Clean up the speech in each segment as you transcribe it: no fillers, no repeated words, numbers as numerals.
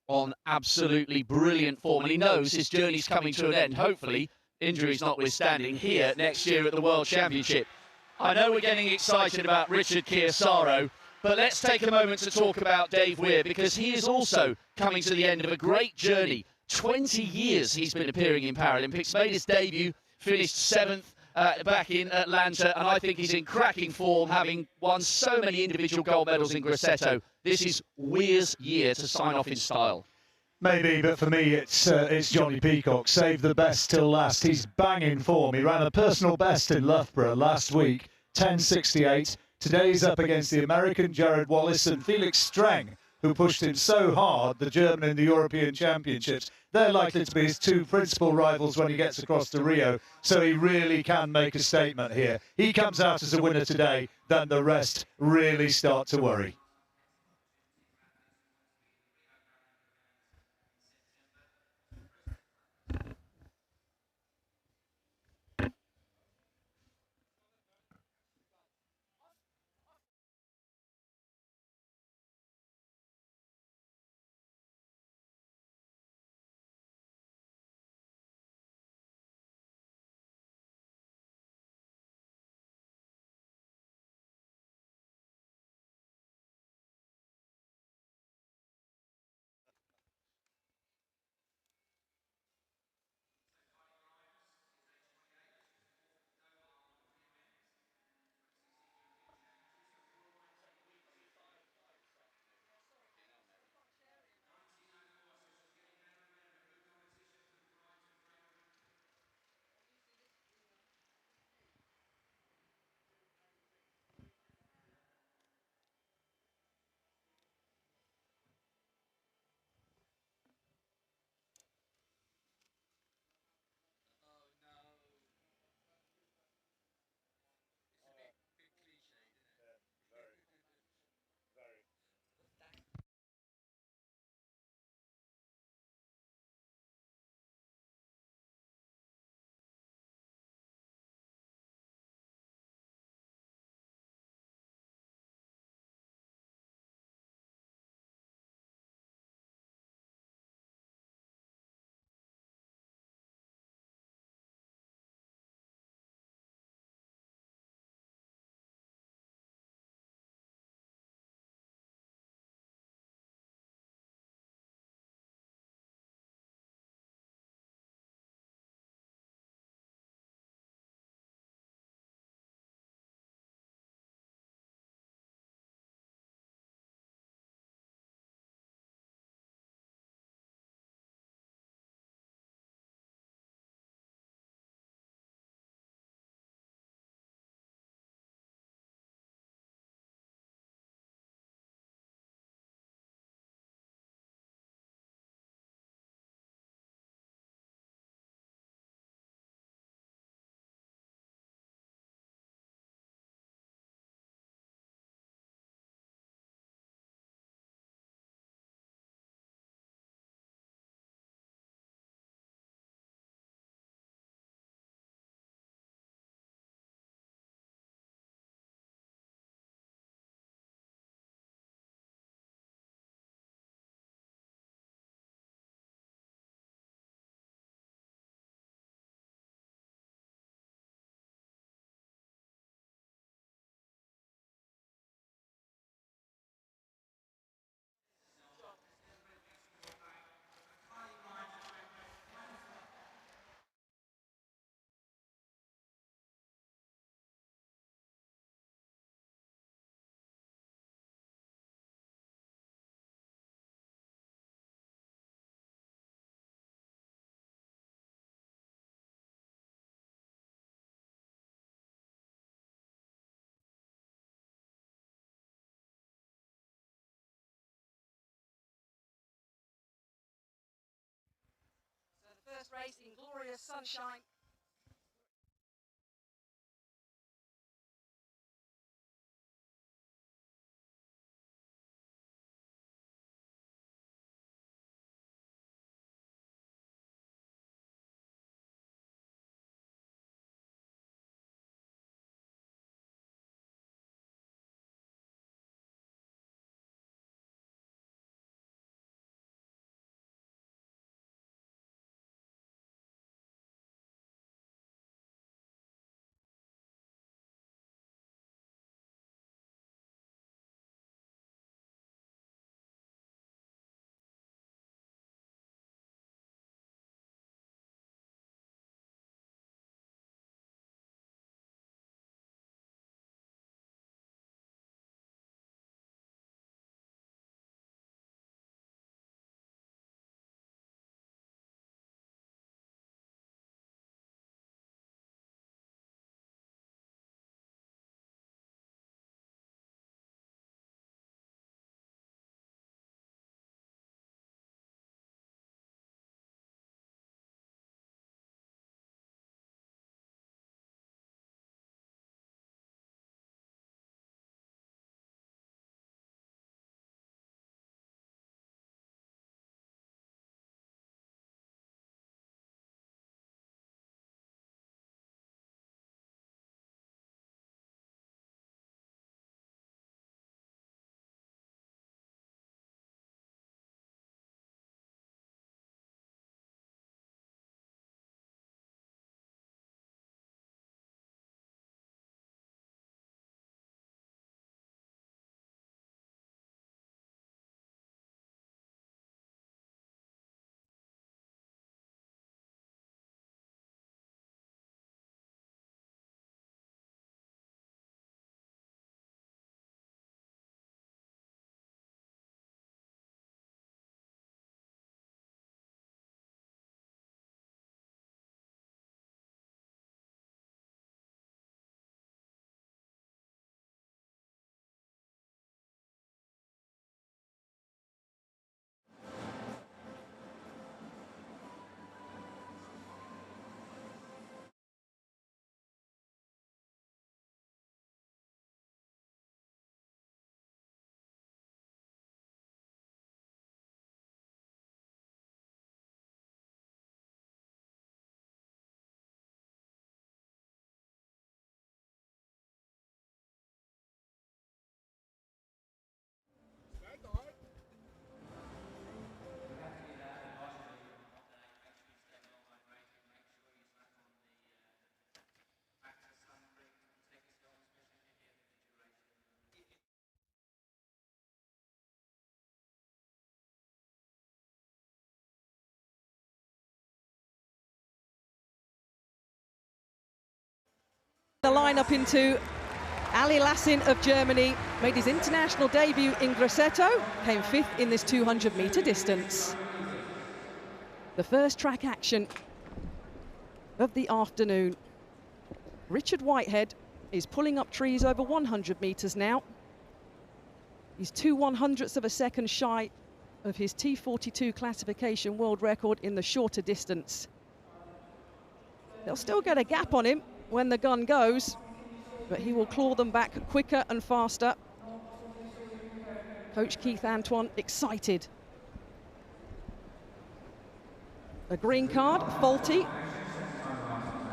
on absolutely brilliant form, and he knows his journey's coming to an end, hopefully, injuries notwithstanding, here next year at the World Championship. I know we're getting excited about Richard Chiosaro, but let's take a moment to talk about Dave Weir, because he is also coming to the end of a great journey. 20 years he's been appearing in Paralympics, made his debut, finished 7th back in Atlanta, and I think he's in cracking form, having won so many individual gold medals in Grosseto. This is Weir's year to sign off in style. Maybe, but for me, it's Jonnie Peacock. Save the best till last. He's banging form. He ran a personal best in Loughborough last week, 10:68. Today he's up against the American Jared Wallace and Felix Streng, who pushed him so hard, the German in the European Championships. They're likely to be his two principal rivals when he gets across to Rio, so he really can make a statement here. He comes out as a winner today, then the rest really start to worry. First race in glorious sunshine. the lineup into Ali Lassin of Germany. Made his international debut in Grosseto, came 5th in this 200-metre distance. The first track action of the afternoon. Richard Whitehead is pulling up trees over 100 metres now. He's 2/100ths of a second shy of his T42 classification world record in the shorter distance. They'll still get a gap on him when the gun goes, but he will claw them back quicker and faster. Coach Keith Antoine excited. A green card, faulty.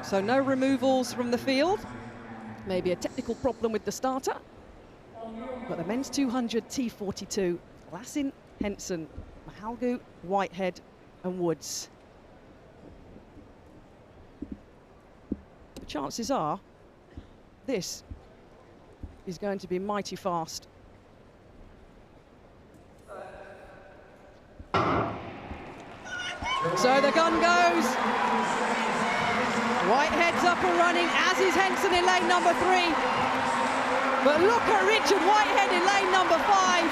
So no removals from the field. Maybe a technical problem with the starter. But the men's 200 T42, Lassin, Henson, Mahalgu, Whitehead and Woods. The chances are this is going to be mighty fast. So the gun goes. Whitehead's up and running, as is Henson in lane number 3. But look at Richard Whitehead in lane number 5.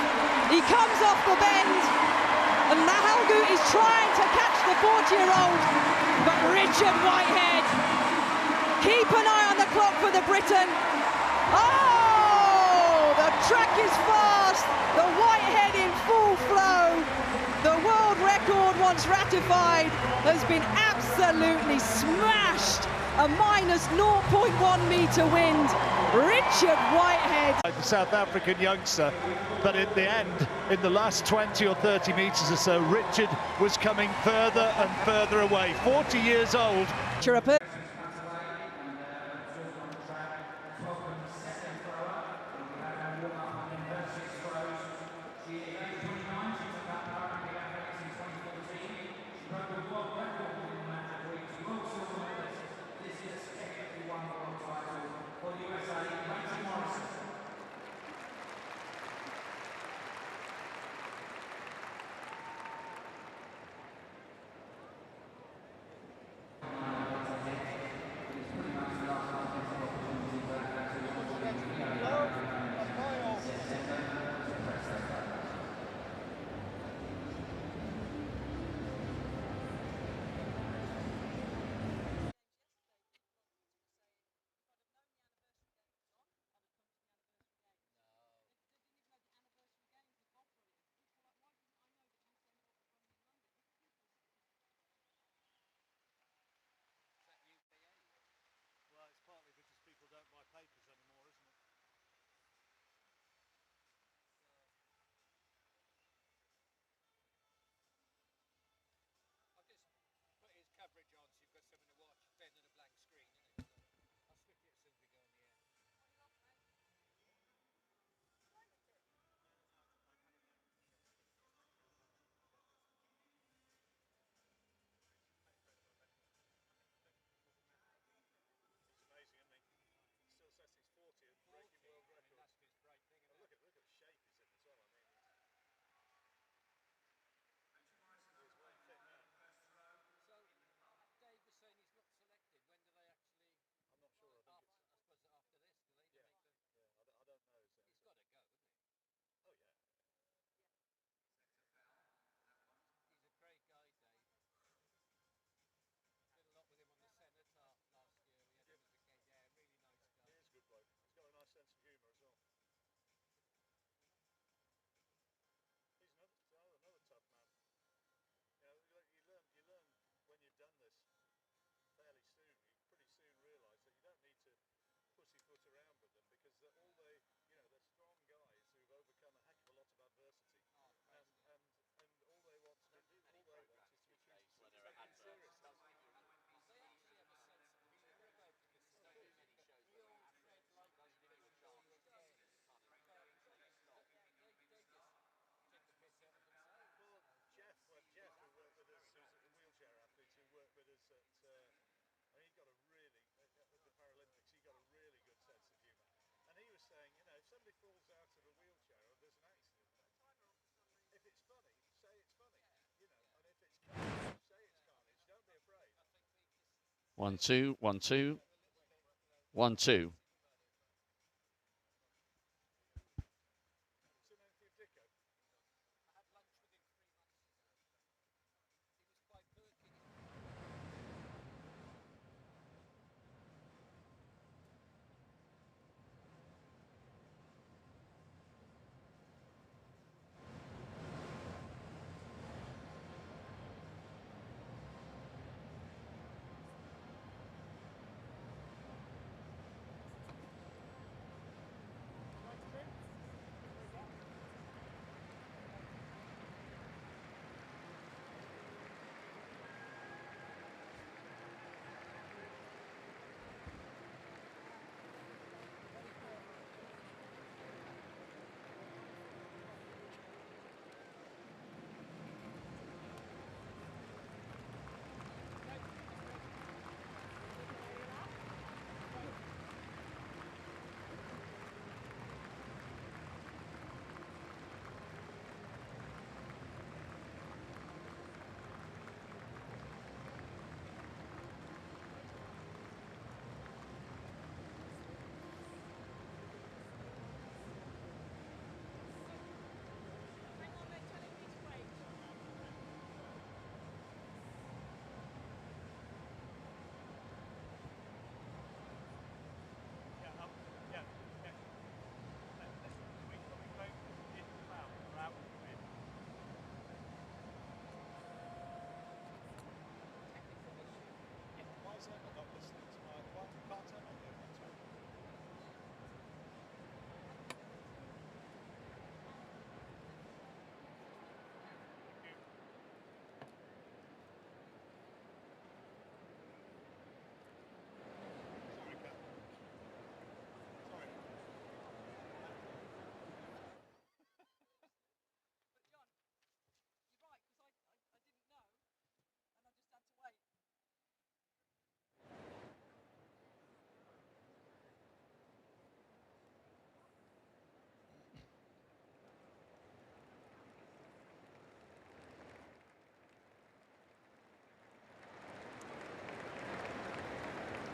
He comes off the bend, and Mahalgu is trying to catch the 40-year-old. But Richard Whitehead, keep an eye on the clock for the Briton. Oh, the track is fast. The Whitehead in full flow. The world record, once ratified, has been absolutely smashed. A minus 0.1 metre wind. Richard Whitehead. The South African youngster, but in the end, in the last 20 or 30 metres or so, Richard was coming further and further away. 40 years old. One, two, 1, 2. 1-2.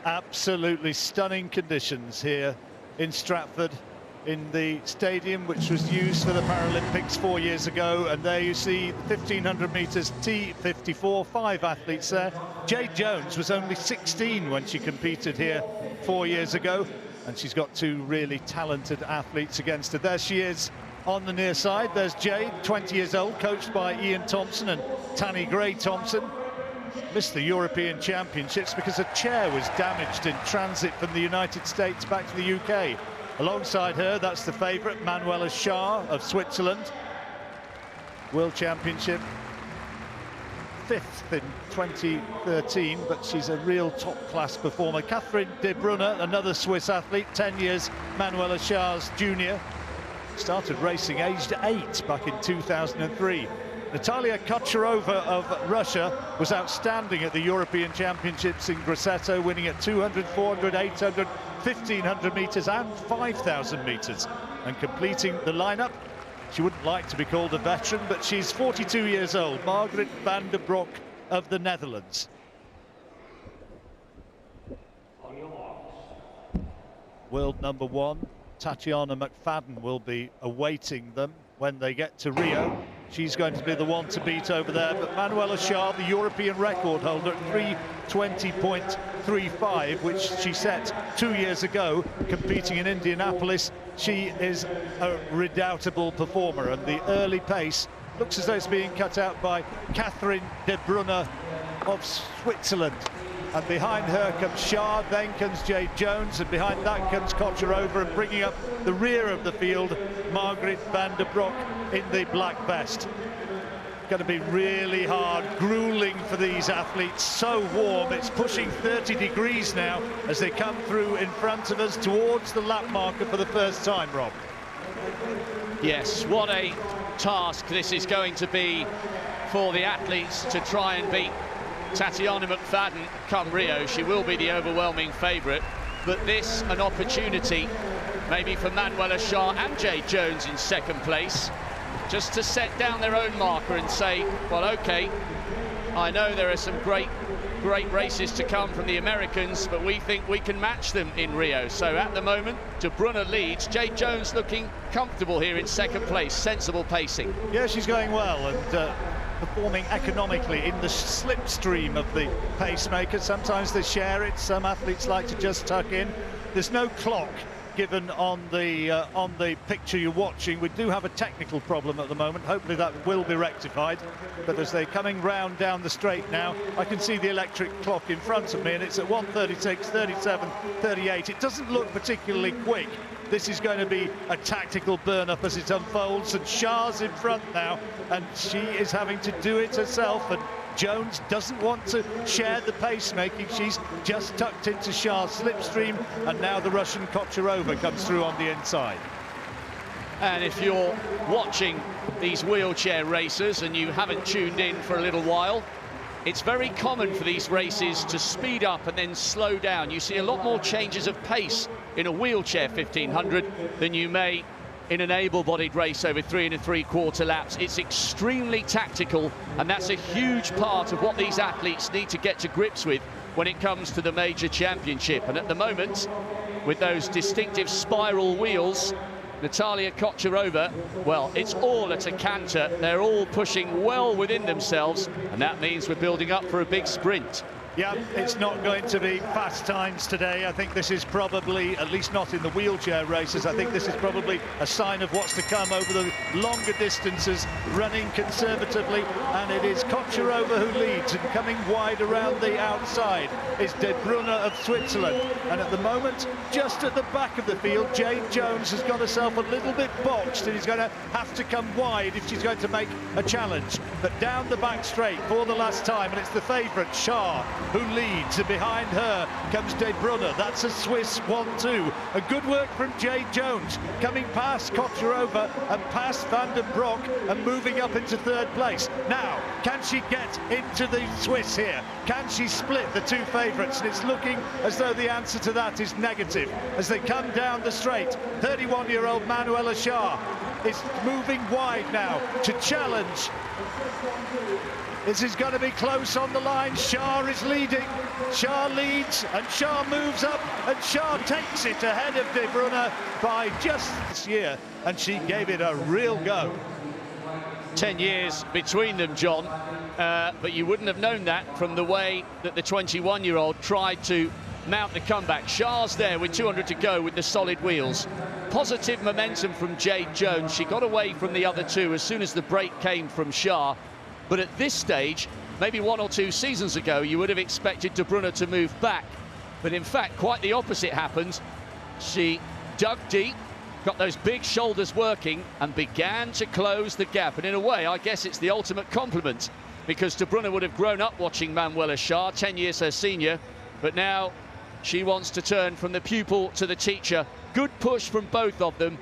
Absolutely stunning conditions here in Stratford, in the stadium which was used for the Paralympics 4 years ago. And there you see 1500 metres T54, 5 athletes there. Jade Jones was only 16 when she competed here 4 years ago, and she's got 2 really talented athletes against her. There she is on the near side. There's Jade, 20 years old, coached by Ian Thompson and Tanni Gray-Thompson. Missed the European Championships because a chair was damaged in transit from the United States back to the UK. Alongside her, that's the favourite, Manuela Schär of Switzerland. World Championship, 5th in 2013, but she's a real top-class performer. Catherine De Bruyne, another Swiss athlete, 10 years Manuela Schär's junior. Started racing aged 8 back in 2003. Natalia Kocherova of Russia was outstanding at the European Championships in Grosseto, winning at 200, 400, 800, 1500 metres and 5000 metres, and completing the lineup. She wouldn't like to be called a veteran, but she's 42 years old, Margaret van der Broek of the Netherlands. World number 1, Tatiana McFadden, will be awaiting them when they get to Rio. She's going to be the one to beat over there, but Manuela Schär, the European record holder, at 3:20.35, which she set 2 years ago, competing in Indianapolis. She is a redoubtable performer, and the early pace looks as though it's being cut out by Catherine De Bruyne of Switzerland. And behind her comes Schär, then comes Jade Jones, and behind that comes Kocherova, and bringing up the rear of the field, Margaret van der Broek in the black vest. Going to be really hard, grueling for these athletes, so warm. It's pushing 30 degrees now as they come through in front of us towards the lap marker for the first time, Rob. Yes, what a task this is going to be for the athletes to try and beat Tatiana McFadden come Rio. She will be the overwhelming favourite, but this an opportunity maybe for Manuela Schär and Jade Jones in second place, just to set down their own marker and say, well, okay, I know there are some great great races to come from the Americans, but we think we can match them in Rio. So at the moment, De Bruyne leads. Jade Jones looking comfortable here in second place, sensible pacing. Yeah, she's going well and performing economically in the slipstream of the pacemaker. Sometimes they share it, some athletes like to just tuck in. There's no clock given on the picture you're watching. We do have a technical problem at the moment. Hopefully that will be rectified. But as they're coming round down the straight now, I can see the electric clock in front of me, and it's at 1:36, 37, 38. It doesn't look particularly quick. This is going to be a tactical burn-up as it unfolds, and Shah's in front now, and she is having to do it herself, and Jones doesn't want to share the pacemaking. She's just tucked into Shah's slipstream, and now the Russian Kocherova comes through on the inside. And if you're watching these wheelchair racers and you haven't tuned in for a little while, it's very common for these races to speed up and then slow down. You see a lot more changes of pace in a wheelchair 1500 than you may in an able-bodied race over 3 3/4 laps. It's extremely tactical, and that's a huge part of what these athletes need to get to grips with when it comes to the major championship. And at the moment, with those distinctive spiral wheels, Natalia Kocherova, well, it's all at a canter. They're all pushing well within themselves, and that means we're building up for a big sprint. Yeah, it's not going to be fast times today. I think this is probably, at least not in the wheelchair races, I think this is probably a sign of what's to come over the longer distances, running conservatively, and it is Kocherova who leads, and coming wide around the outside is De Bruyne of Switzerland. And at the moment, just at the back of the field, Jade Jones has got herself a little bit boxed, and is going to have to come wide if she's going to make a challenge. But down the back straight for the last time, and it's the favourite, Shah, who leads, and behind her comes De Bruyne. That's a Swiss 1-2. A good work from Jade Jones, coming past Kocherova and past Van den Broek and moving up into third place. Now, can she get into the Swiss here? Can she split the two favourites? And it's looking as though the answer to that is negative. As they come down the straight, 31-year-old Manuela Shah is moving wide now to challenge. This is going to be close on the line. Shah is leading. Shah leads, and Shah moves up, and Shah takes it ahead of De Bruyne by just this year, and she gave it a real go. 10 years between them, John, but you wouldn't have known that from the way that the 21-year-old tried to mount the comeback. Shah's there with 200 to go with the solid wheels. Positive momentum from Jade Jones. She got away from the other two as soon as the break came from Shah. But at this stage, maybe 1 or 2 seasons ago, you would have expected De Bruyne to move back. But in fact, quite the opposite happened. She dug deep, got those big shoulders working, and began to close the gap. And in a way, I guess it's the ultimate compliment, because De Bruyne would have grown up watching Manuela Shah, 10 years her senior. But now she wants to turn from the pupil to the teacher. Good push from both of them.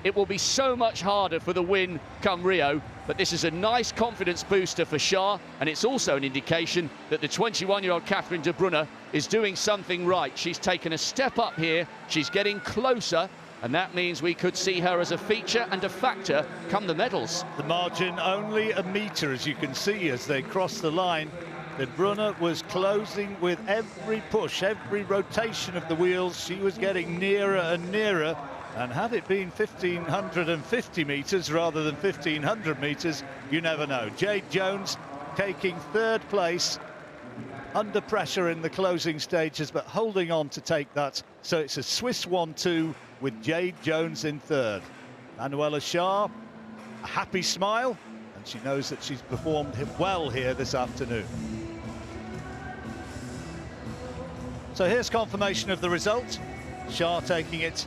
It will be so much harder for the win come Rio, but this is a nice confidence booster for Shah, and it's also an indication that the 21-year-old Catherine De Bruyne is doing something right. She's taken a step up here, she's getting closer, and that means we could see her as a feature and a factor come the medals. The margin only a metre, as you can see, as they cross the line. De Bruyne was closing with every push, every rotation of the wheels. She was getting nearer and nearer. And had it been 1,550 metres rather than 1,500 metres, you never know. Jade Jones taking third place under pressure in the closing stages, but holding on to take that. So it's a Swiss 1-2 with Jade Jones in third. Manuela Shah, a happy smile, and she knows that she's performed well here this afternoon. So here's confirmation of the result. Shah taking it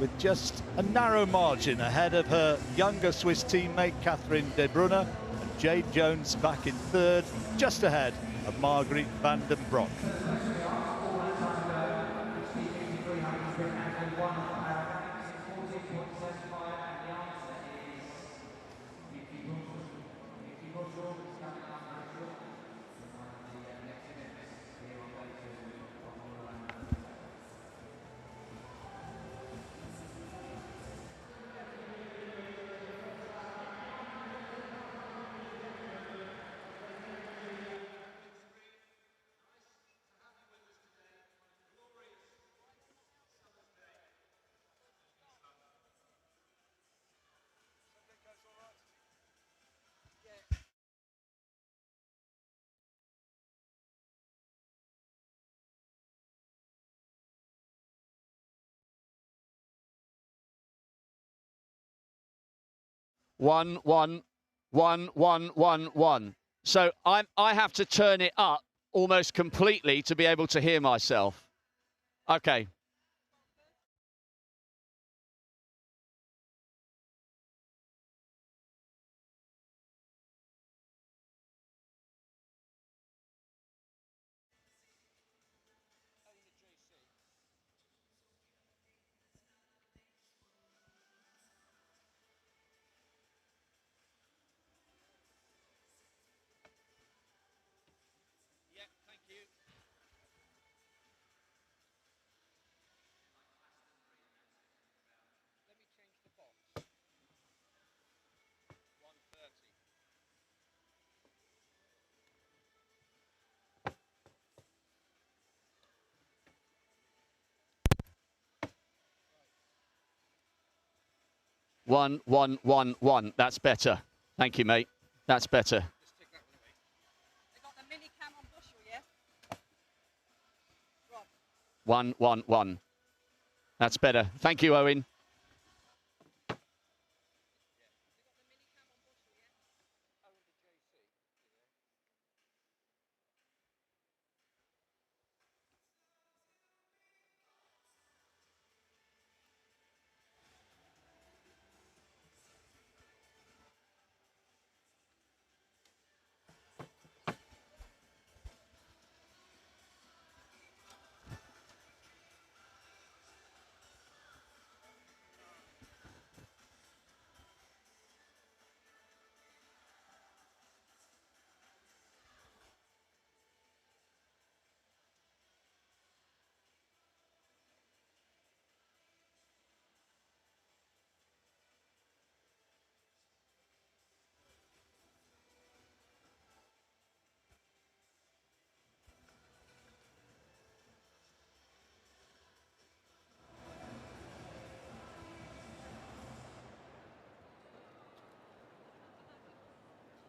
with just a narrow margin ahead of her younger Swiss teammate Catherine De Bruyne, and Jade Jones back in third, just ahead of Margriet van den Broek. 1, 1, 1, 1, 1, 1. So I have to turn it up almost completely to be able to hear myself. Okay. One, 1, 1, 1. That's better. Thank you, mate. That's better. They got the mini cam on Bushel, yeah? 1, 1, 1. That's better. Thank you, Owen.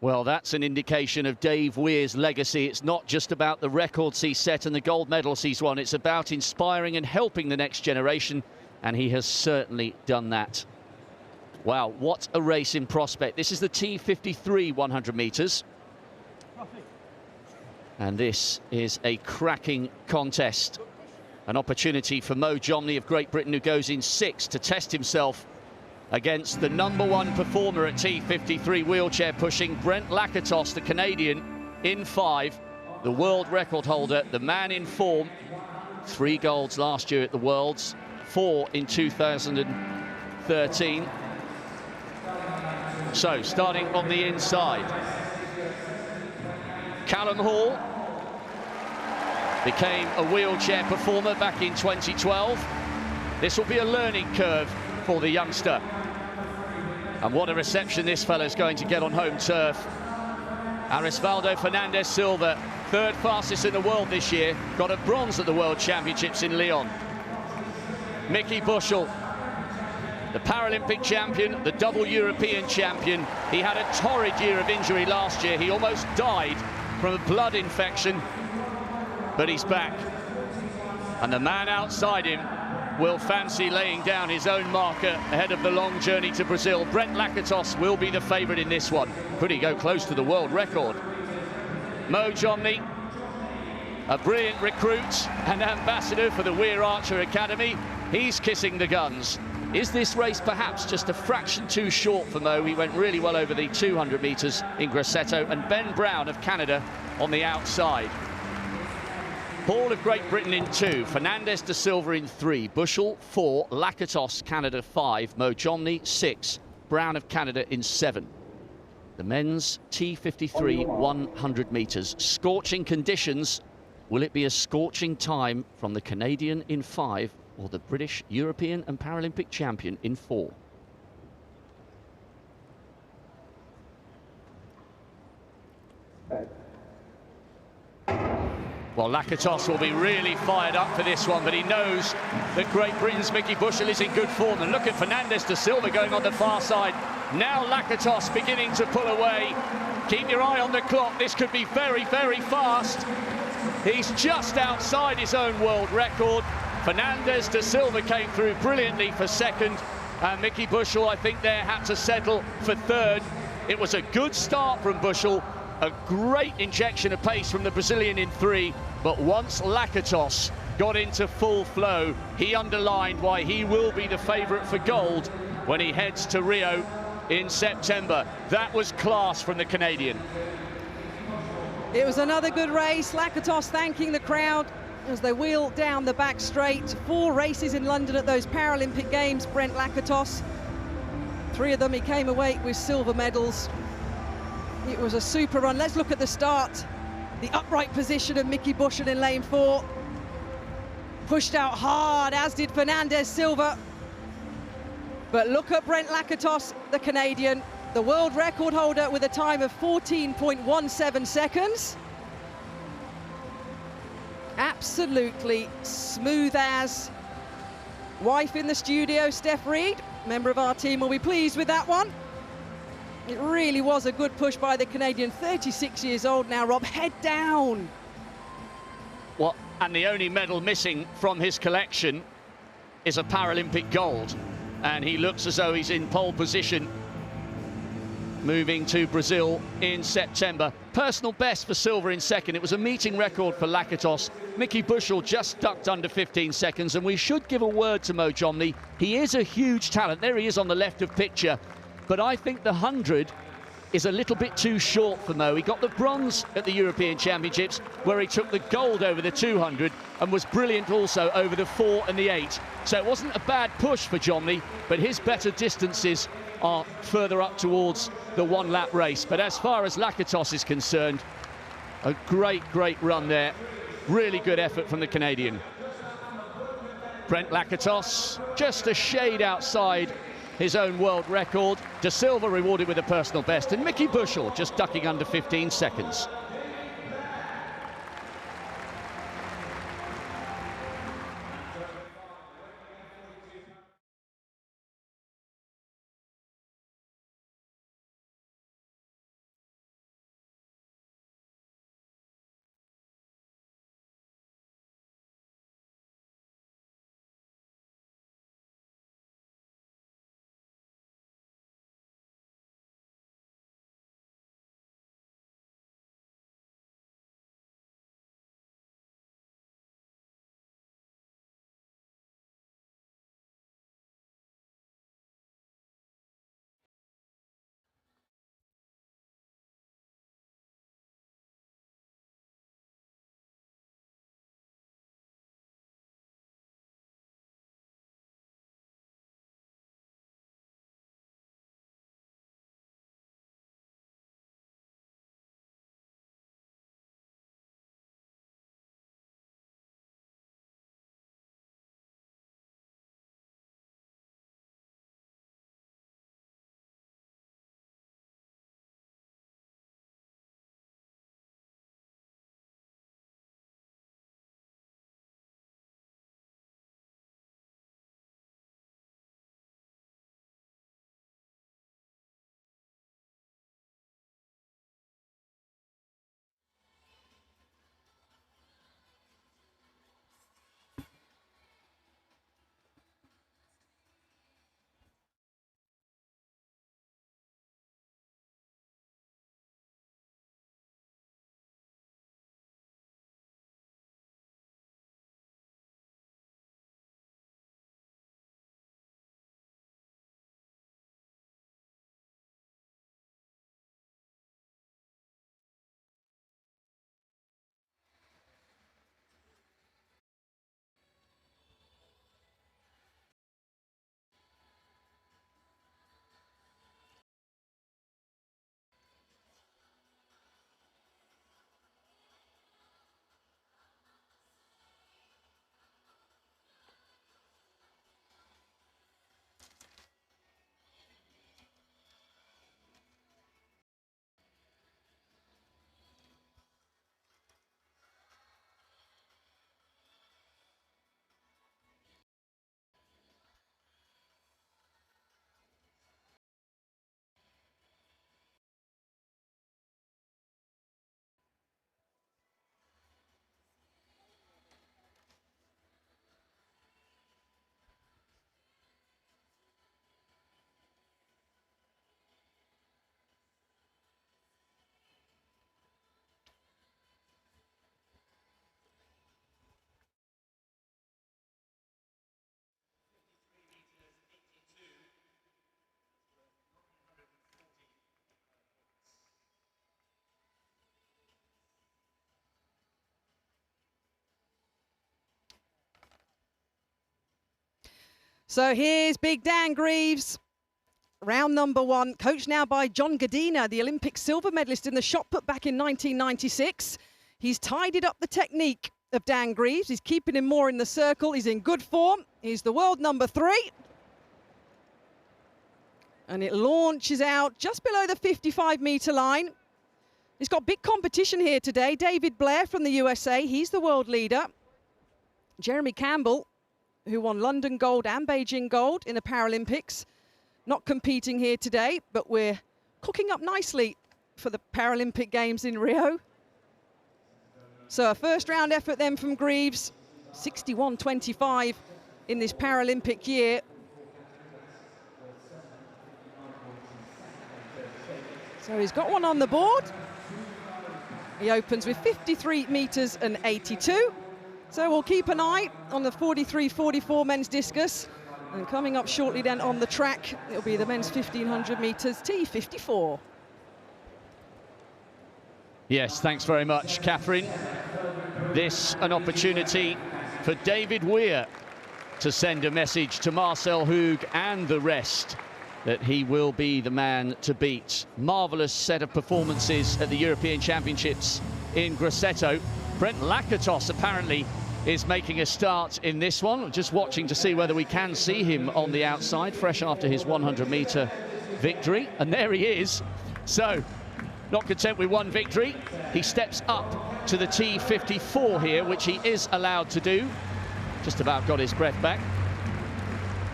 Well, that's an indication of Dave Weir's legacy. It's not just about the records he set and the gold medals he's won. It's about inspiring and helping the next generation, and he has certainly done that. Wow, what a race in prospect. This is the T53 100 metres. And this is a cracking contest. An opportunity for Mo Jomny of Great Britain, who goes in 6th, to test himself against the #1 performer at T53 wheelchair pushing, Brent Lakatos, the Canadian, in 5, the world record holder, the man in form. 3 golds last year at the Worlds, 4 in 2013. So, starting on the inside, Callum Hall became a wheelchair performer back in 2012. This will be a learning curve for the youngster. And what a reception this fellow's going to get on home turf. Arisvaldo Fernandez Silva, 3rd fastest in the world this year, got a bronze at the World Championships in Lyon. Mickey Bushel, the Paralympic champion, the double European champion. He had a torrid year of injury last year. He almost died from a blood infection, but he's back. And the man outside him will fancy laying down his own marker ahead of the long journey to Brazil. Brent Lakatos will be the favourite in this one. Could he go close to the world record? Mo Jomny, a brilliant recruit and ambassador for the Weir Archer Academy. He's kissing the guns. Is this race perhaps just a fraction too short for Mo? He went really well over the 200 metres in Grosseto. And Ben Brown of Canada on the outside. Hall of Great Britain in 2, Fernandez de Silva in 3, Bushel 4, Lakatos, Canada 5, Mo Jomny 6, Brown of Canada in 7. The men's T53 100 metres. Scorching conditions. Will it be a scorching time from the Canadian in 5 or the British, European and Paralympic champion in 4? Well, Lakatos will be really fired up for this one, but he knows that Great Britain's Mickey Bushel is in good form. And look at Fernandez de Silva going on the far side. Now Lakatos beginning to pull away. Keep your eye on the clock. This could be very, very fast. He's just outside his own world record. Fernandez de Silva came through brilliantly for 2nd. And Mickey Bushell, I think there had to settle for third. It was a good start from Bushell, a great injection of pace from the Brazilian in 3, but once Lakatos got into full flow, he underlined why he will be the favourite for gold when he heads to Rio in September. That was class from the Canadian. It was another good race. Lakatos thanking the crowd as they wheel down the back straight. 4 races in London at those Paralympic Games, Brent Lakatos. 3 of them he came away with silver medals. It was a super run. Let's look at the start. The upright position of Mickey Bushell in lane 4. Pushed out hard, as did Fernandez Silva. But look at Brent Lakatos, the Canadian, the world record holder with a time of 14.17 seconds. Absolutely smooth as. Wife in the studio, Steph Reed, member of our team, will be pleased with that one. It really was a good push by the Canadian, 36 years old now, Rob, head down. Well, and the only medal missing from his collection is a Paralympic gold. And he looks as though he's in pole position, moving to Brazil in September. Personal best for silver in second. It was a meeting record for Lakatos. Mickey Bushell just ducked under 15 seconds, and we should give a word to Mo Jomny. He is a huge talent. There he is on the left of picture. But I think the 100 is a little bit too short for Mo. He got the bronze at the European Championships, where he took the gold over the 200 and was brilliant also over the 4 and the 8. So it wasn't a bad push for Jomny, but his better distances are further up towards the 1 lap race. But as far as Lakatos is concerned, a great run there. Really good effort from the Canadian. Brent Lakatos just a shade outside his own world record. De Silva rewarded with a personal best, and Mickey Bushell just ducking under 15 seconds. So here's Big Dan Greaves, round number 1, coached now by John Godina, the Olympic silver medalist in the shot put back in 1996. He's tidied up the technique of Dan Greaves. He's keeping him more in the circle. He's in good form. He's the world number 3. And it launches out just below the 55-metre line. He's got big competition here today. David Blair from the USA, he's the world leader. Jeremy Campbell, who won London gold and Beijing gold in the Paralympics, not competing here today, but we're cooking up nicely for the Paralympic Games in Rio. So a first round effort then from Greaves, 61.25 in this Paralympic year. So he's got one on the board. He opens with 53 metres and 82. So we'll keep an eye on the 43-44 men's discus. And coming up shortly then on the track, it'll be the men's 1500 metres T54. Yes, thanks very much, Catherine. This an opportunity for David Weir to send a message to Marcel Hug and the rest that he will be the man to beat. Marvellous set of performances at the European Championships in Grosseto. Brent Lakatos apparently is making a start in this one. Just watching to see whether we can see him on the outside, fresh after his 100-metre victory. And there he is. So, not content with one victory, he steps up to the T54 here, which he is allowed to do. Just about got his breath back.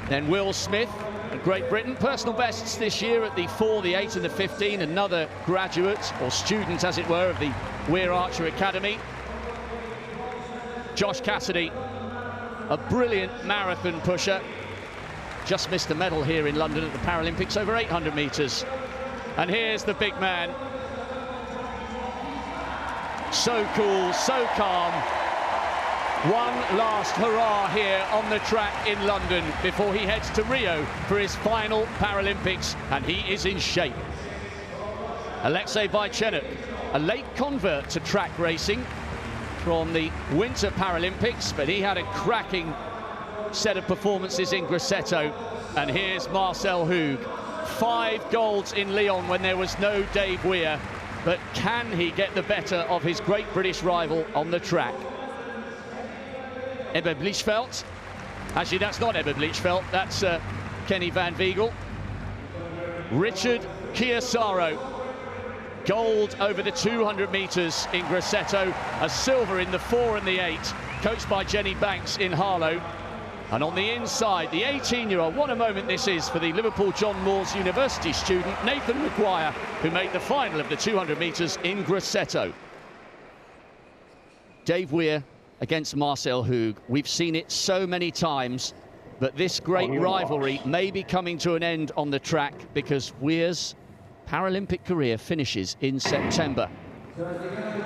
Then Will Smith, of Great Britain, personal bests this year at the 4, the 8 and the 15, another graduate, or student as it were, of the Weir Archer Academy. Josh Cassidy, a brilliant marathon pusher, just missed a medal here in London at the Paralympics over 800 metres. And here's the big man. So cool, so calm. One last hurrah here on the track in London before he heads to Rio for his final Paralympics, and he is in shape. Alexei Vaichenok, a late convert to track racing from the Winter Paralympics, but he had a cracking set of performances in Grosseto. And here's Marcel Hug. 5 golds in Lyon when there was no Dave Weir, but can he get the better of his great British rival on the track? Ebbe Blichfeldt. Actually, that's not Ebbe Blichfeldt, that's Kenny Van Wiegel. Richard Chiesaro, gold over the 200 metres in Grosseto, a silver in the 4 and the 8, coached by Jenny Banks in Harlow. And on the inside, the 18-year-old, what a moment this is for the Liverpool John Moores University student, Nathan Maguire, who made the final of the 200 metres in Grosseto. Dave Weir against Marcel Hug. We've seen it so many times, but this great rivalry may be coming to an end on the track because Weir's Paralympic career finishes in September.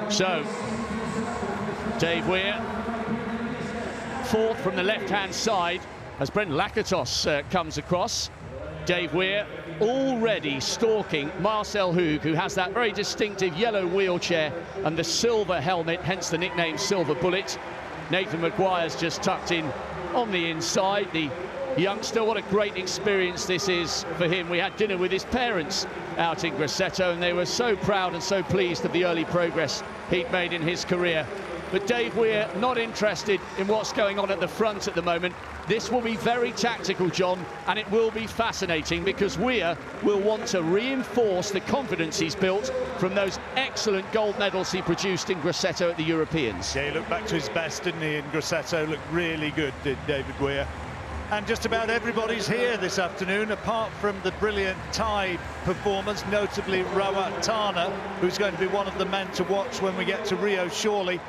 So, Dave Weir, 4th from the left-hand side as Brent Lakatos comes across. Dave Weir already stalking Marcel Hug, who has that very distinctive yellow wheelchair and the silver helmet, hence the nickname Silver Bullet. Nathan Maguire's just tucked in on the inside. The youngster, what a great experience this is for him. We had dinner with his parents out in Grosseto, and they were so proud and so pleased of the early progress he'd made in his career. But Dave Weir not interested in what's going on at the front at the moment. This will be very tactical, John, and it will be fascinating because Weir will want to reinforce the confidence he's built from those excellent gold medals he produced in Grosseto at the Europeans. Yeah, he looked back to his best, didn't he, in Grosseto? Looked really good, did David Weir. And just about everybody's here this afternoon, apart from the brilliant Thai performance, notably Rawat Tana, who's going to be one of the men to watch when we get to Rio, surely.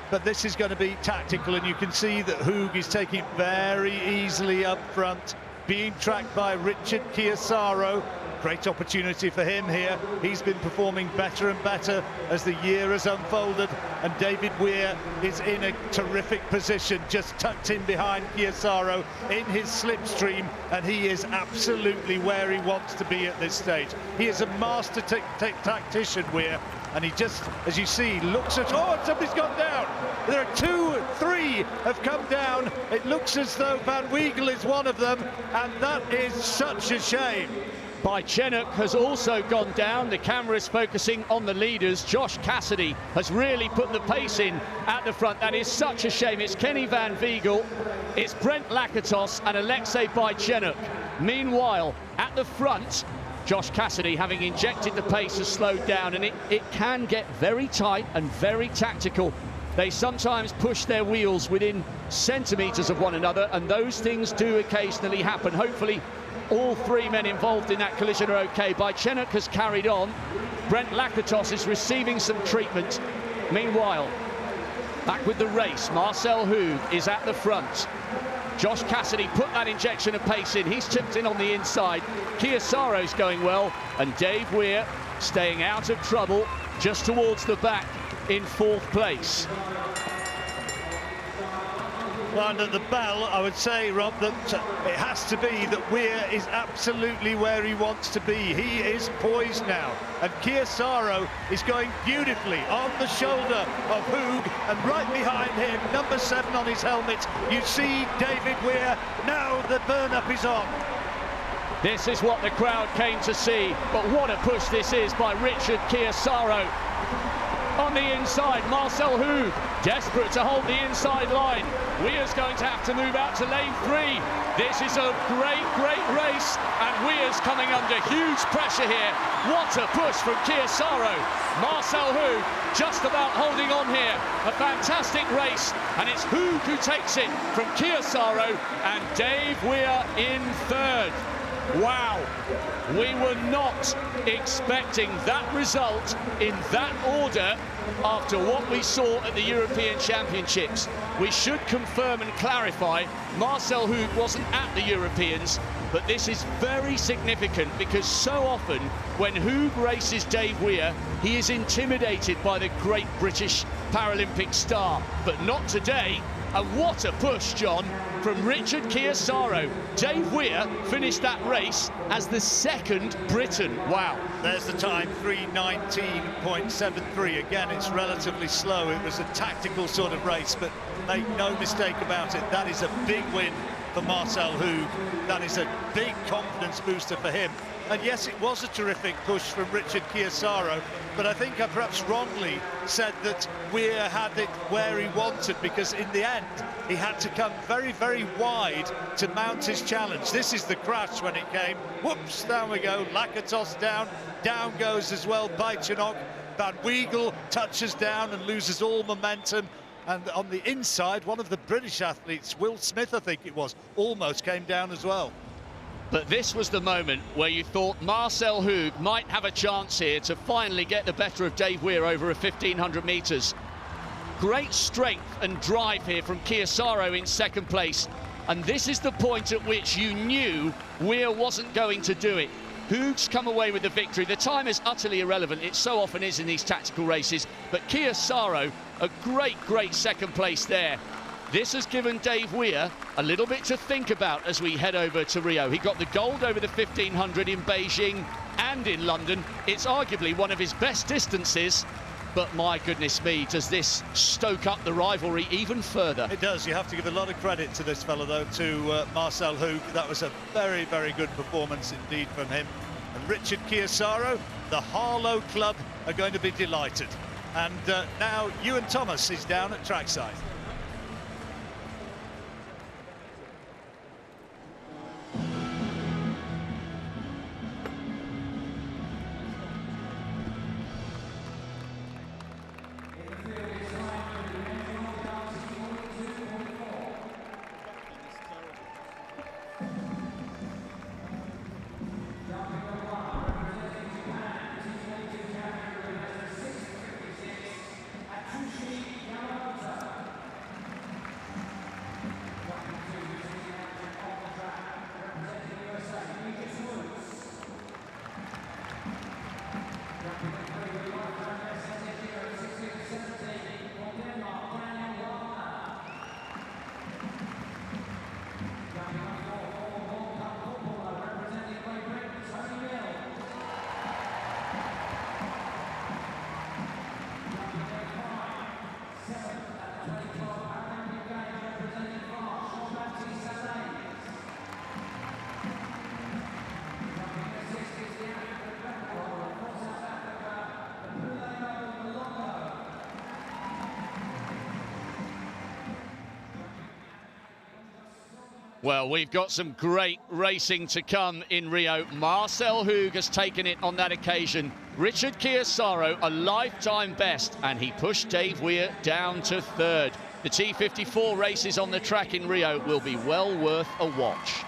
But this is going to be tactical, and you can see that Hug is taking it very easily up front, being tracked by Richard Chiesaro, Great opportunity for him here. He's been performing better and better as the year has unfolded, and David Weir is in a terrific position, just tucked in behind Chiesaro in his slipstream, and he is absolutely where he wants to be at this stage. He is a master tactician, Weir, and he just, as you see, looks at, oh, somebody's gone down. There are 2, 3 have come down. It looks as though Van Weigel is one of them, and that is such a shame. Bychenuk has also gone down. The camera is focusing on the leaders. Josh Cassidy has really put the pace in at the front. That is such a shame. It's Kenny Van Weigel, it's Brent Lakatos and Alexei Bychenuk. Meanwhile, at the front, Josh Cassidy, having injected the pace, has slowed down, and it can get very tight and very tactical. They sometimes push their wheels within centimetres of one another, and those things do occasionally happen. Hopefully, all 3 men involved in that collision are okay. Bychenuk has carried on. Brent Lakatos is receiving some treatment. Meanwhile, back with the race, Marcel Hoog is at the front. Josh Cassidy put that injection of pace in. He's tipped in on the inside. Chiesaro's going well, and Dave Weir staying out of trouble just towards the back in 4th place. Well, under the bell, I would say, Rob, that it has to be that Weir is absolutely where he wants to be. He is poised now, and Chiesaro is going beautifully on the shoulder of Hoog, and right behind him, number 7 on his helmet, you see David Weir. Now the burn-up is on. This is what the crowd came to see, but what a push this is by Richard Chiesaro. On the inside, Marcel Hoog, desperate to hold the inside line. Weir's going to have to move out to lane 3. This is a great, great race, and Weir's coming under huge pressure here. What a push from Chiesaro. Marcel Hoog just about holding on here. A fantastic race, and it's Hoog who takes it from Chiesaro, and Dave Weir in 3rd. Wow, we were not expecting that result in that order after what we saw at the European Championships. We should confirm and clarify, Marcel Hoog wasn't at the Europeans, but this is very significant because so often when Hoog races Dave Weir, he is intimidated by the great British Paralympic star, but not today. And what a push, John, from Richard Chiesaro. Dave Weir finished that race as the 2nd Briton. Wow. There's the time, 3:19.73. Again, it's relatively slow. It was a tactical sort of race, but make no mistake about it, that is a big win for Marcel Hoog. That is a big confidence booster for him. And yes, it was a terrific push from Richard Chiesaro, but I think I perhaps wrongly said that Weir had it where he wanted, because in the end, he had to come very, very wide to mount his challenge. This is the crash when it came. Whoops, down we go. Lakatos down. Down goes as well Bychenuk. Van Weigel touches down and loses all momentum. And on the inside, one of the British athletes, Will Smith, I think it was, almost came down as well. But this was the moment where you thought Marcel Hoog might have a chance here to finally get the better of Dave Weir over a 1,500 metres. Great strength and drive here from Chiesaro in 2nd place. And this is the point at which you knew Weir wasn't going to do it. Hoog's come away with the victory. The time is utterly irrelevant. It so often is in these tactical races. But Chiesaro, a great, great 2nd place there. This has given Dave Weir a little bit to think about as we head over to Rio. He got the gold over the 1,500 in Beijing and in London. It's arguably one of his best distances, but my goodness me, does this stoke up the rivalry even further? It does. You have to give a lot of credit to this fellow, though, to Marcel Hoog. That was a very, very good performance indeed from him. And Richard Chiesaro, the Harlow Club are going to be delighted. And now Ewan Thomas is down at trackside. Well, we've got some great racing to come in Rio. Marcel Hoog has taken it on that occasion. Richard Chiasaro, a lifetime best, and he pushed Dave Weir down to third. The T54 races on the track in Rio will be well worth a watch.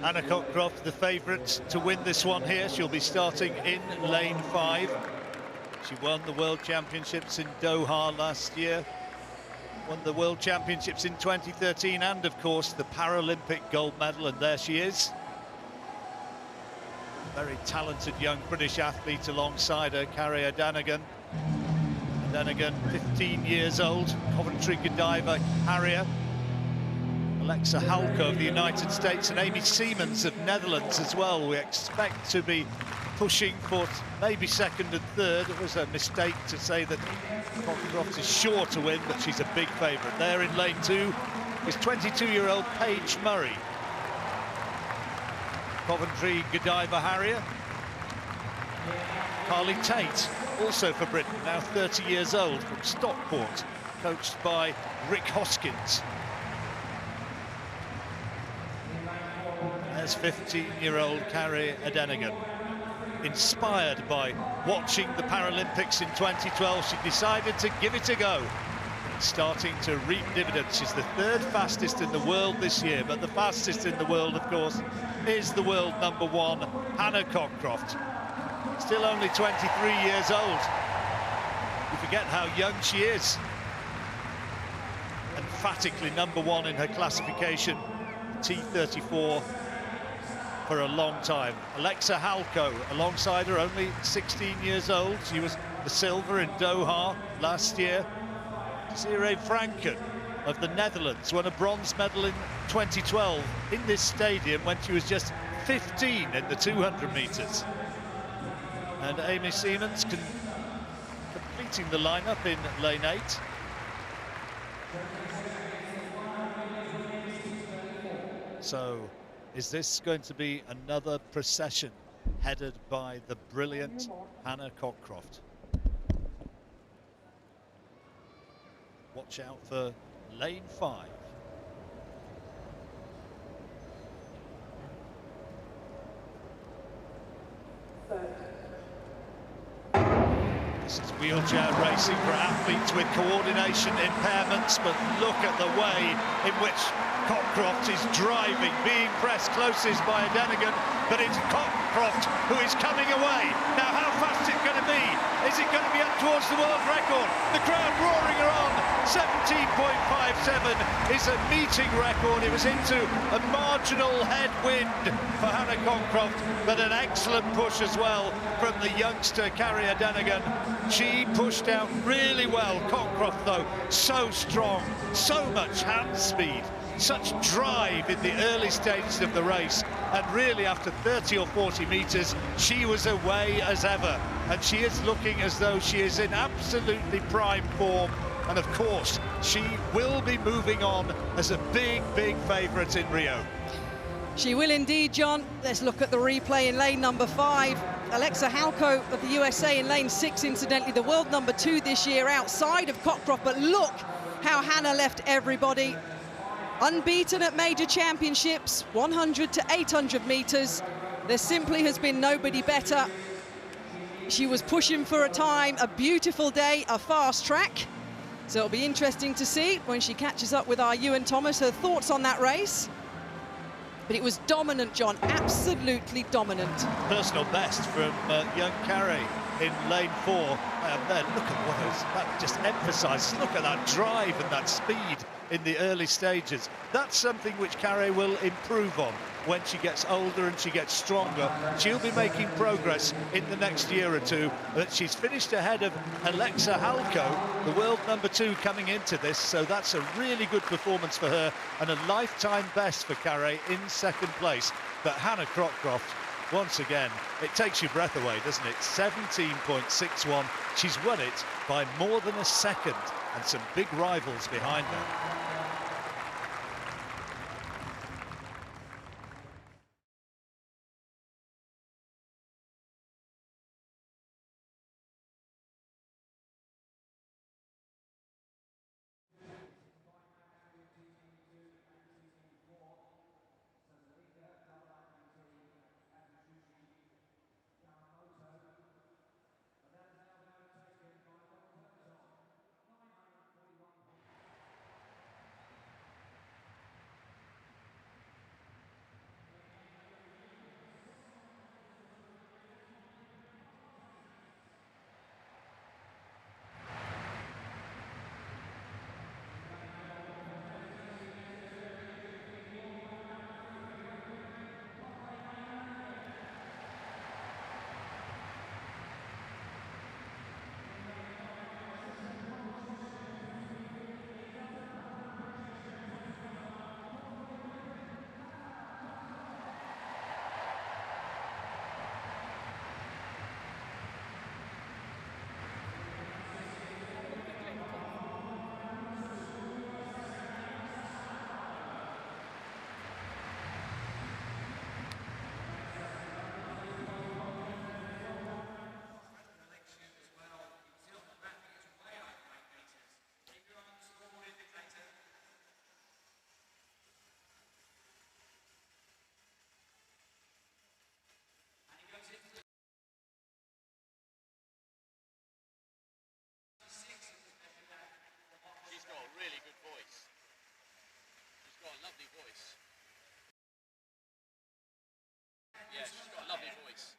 Hannah Cockroft, the favourite to win this one here. She'll be starting in lane 5. She won the World Championships in Doha last year, won the World Championships in 2013, and of course the Paralympic gold medal, and there she is. Very talented young British athlete alongside her, Carrie O'Donoghue. O'Donoghue, 15 years old, Coventry Godiva Harrier. Alexa Halko of the United States and Amy Siemens of Netherlands as well. We expect to be pushing for maybe second and third. It was a mistake to say that Cockroft is sure to win, but she's a big favourite. There in lane 2 is 22-year-old Paige Murray. Coventry Godiva Harrier. Carly Tate, also for Britain, now 30 years old, from Stockport, coached by Rick Hoskins. There's 15-year-old Carrie O'Donoghue. Inspired by watching the Paralympics in 2012, she decided to give it a go. Starting to reap dividends. She's the 3rd fastest in the world this year, but the fastest in the world, of course, is the world #1, Hannah Cockroft. Still only 23 years old. You forget how young she is. Emphatically #1 in her classification, T34, for a long time. Alexa Halko alongside her, only 16 years old. She was the silver in Doha last year. Desiree Franken of the Netherlands won a bronze medal in 2012 in this stadium when she was just 15 in the 200 metres. And Amy Siemens completing the lineup in lane 8. So, is this going to be another procession headed by the brilliant Hannah Cockroft? Watch out for lane 5. This is wheelchair racing for athletes with coordination impairments, but look at the way in which Cockroft is driving, being pressed closest by O'Donoghue, but it's Cockroft who is coming away. Now, how fast is it going to be? Is it going to be up towards the world record? The crowd roaring her on. 17.57 is a meeting record. It was into a marginal headwind for Hannah Cockroft, but an excellent push as well from the youngster Carrie O'Donoghue. She pushed out really well. Cockroft, though, so strong, so much hand speed, such drive in the early stages of the race, and really after 30 or 40 metres she was away as ever, and she is looking as though she is in absolutely prime form, and of course she will be moving on as a big favourite in Rio. She will indeed, John. Let's look at the replay in lane number 5. Alexa Halko of the USA in lane 6, incidentally the world #2 this year outside of Cockroft, but look how Hannah left everybody. Unbeaten at major championships, 100 to 800 metres. There simply has been nobody better. She was pushing for a time, a beautiful day, a fast track. So it'll be interesting to see when she catches up with our Ewan Thomas, her thoughts on that race. But it was dominant, John, absolutely dominant. Personal best from young Carrie in lane 4. And then look at what that just emphasises. Look at that drive and that speed in the early stages. That's something which Carrie will improve on when she gets older and she gets stronger. She'll be making progress in the next year or two. But she's finished ahead of Alexa Halko, the world #2 coming into this, so that's a really good performance for her and a lifetime best for Carrie in second place. But Hannah Cockroft, once again, it takes your breath away, doesn't it? 17.61. She's won it by more than a second, and some big rivals behind her. lovely voice. Yeah, she's got a lovely voice.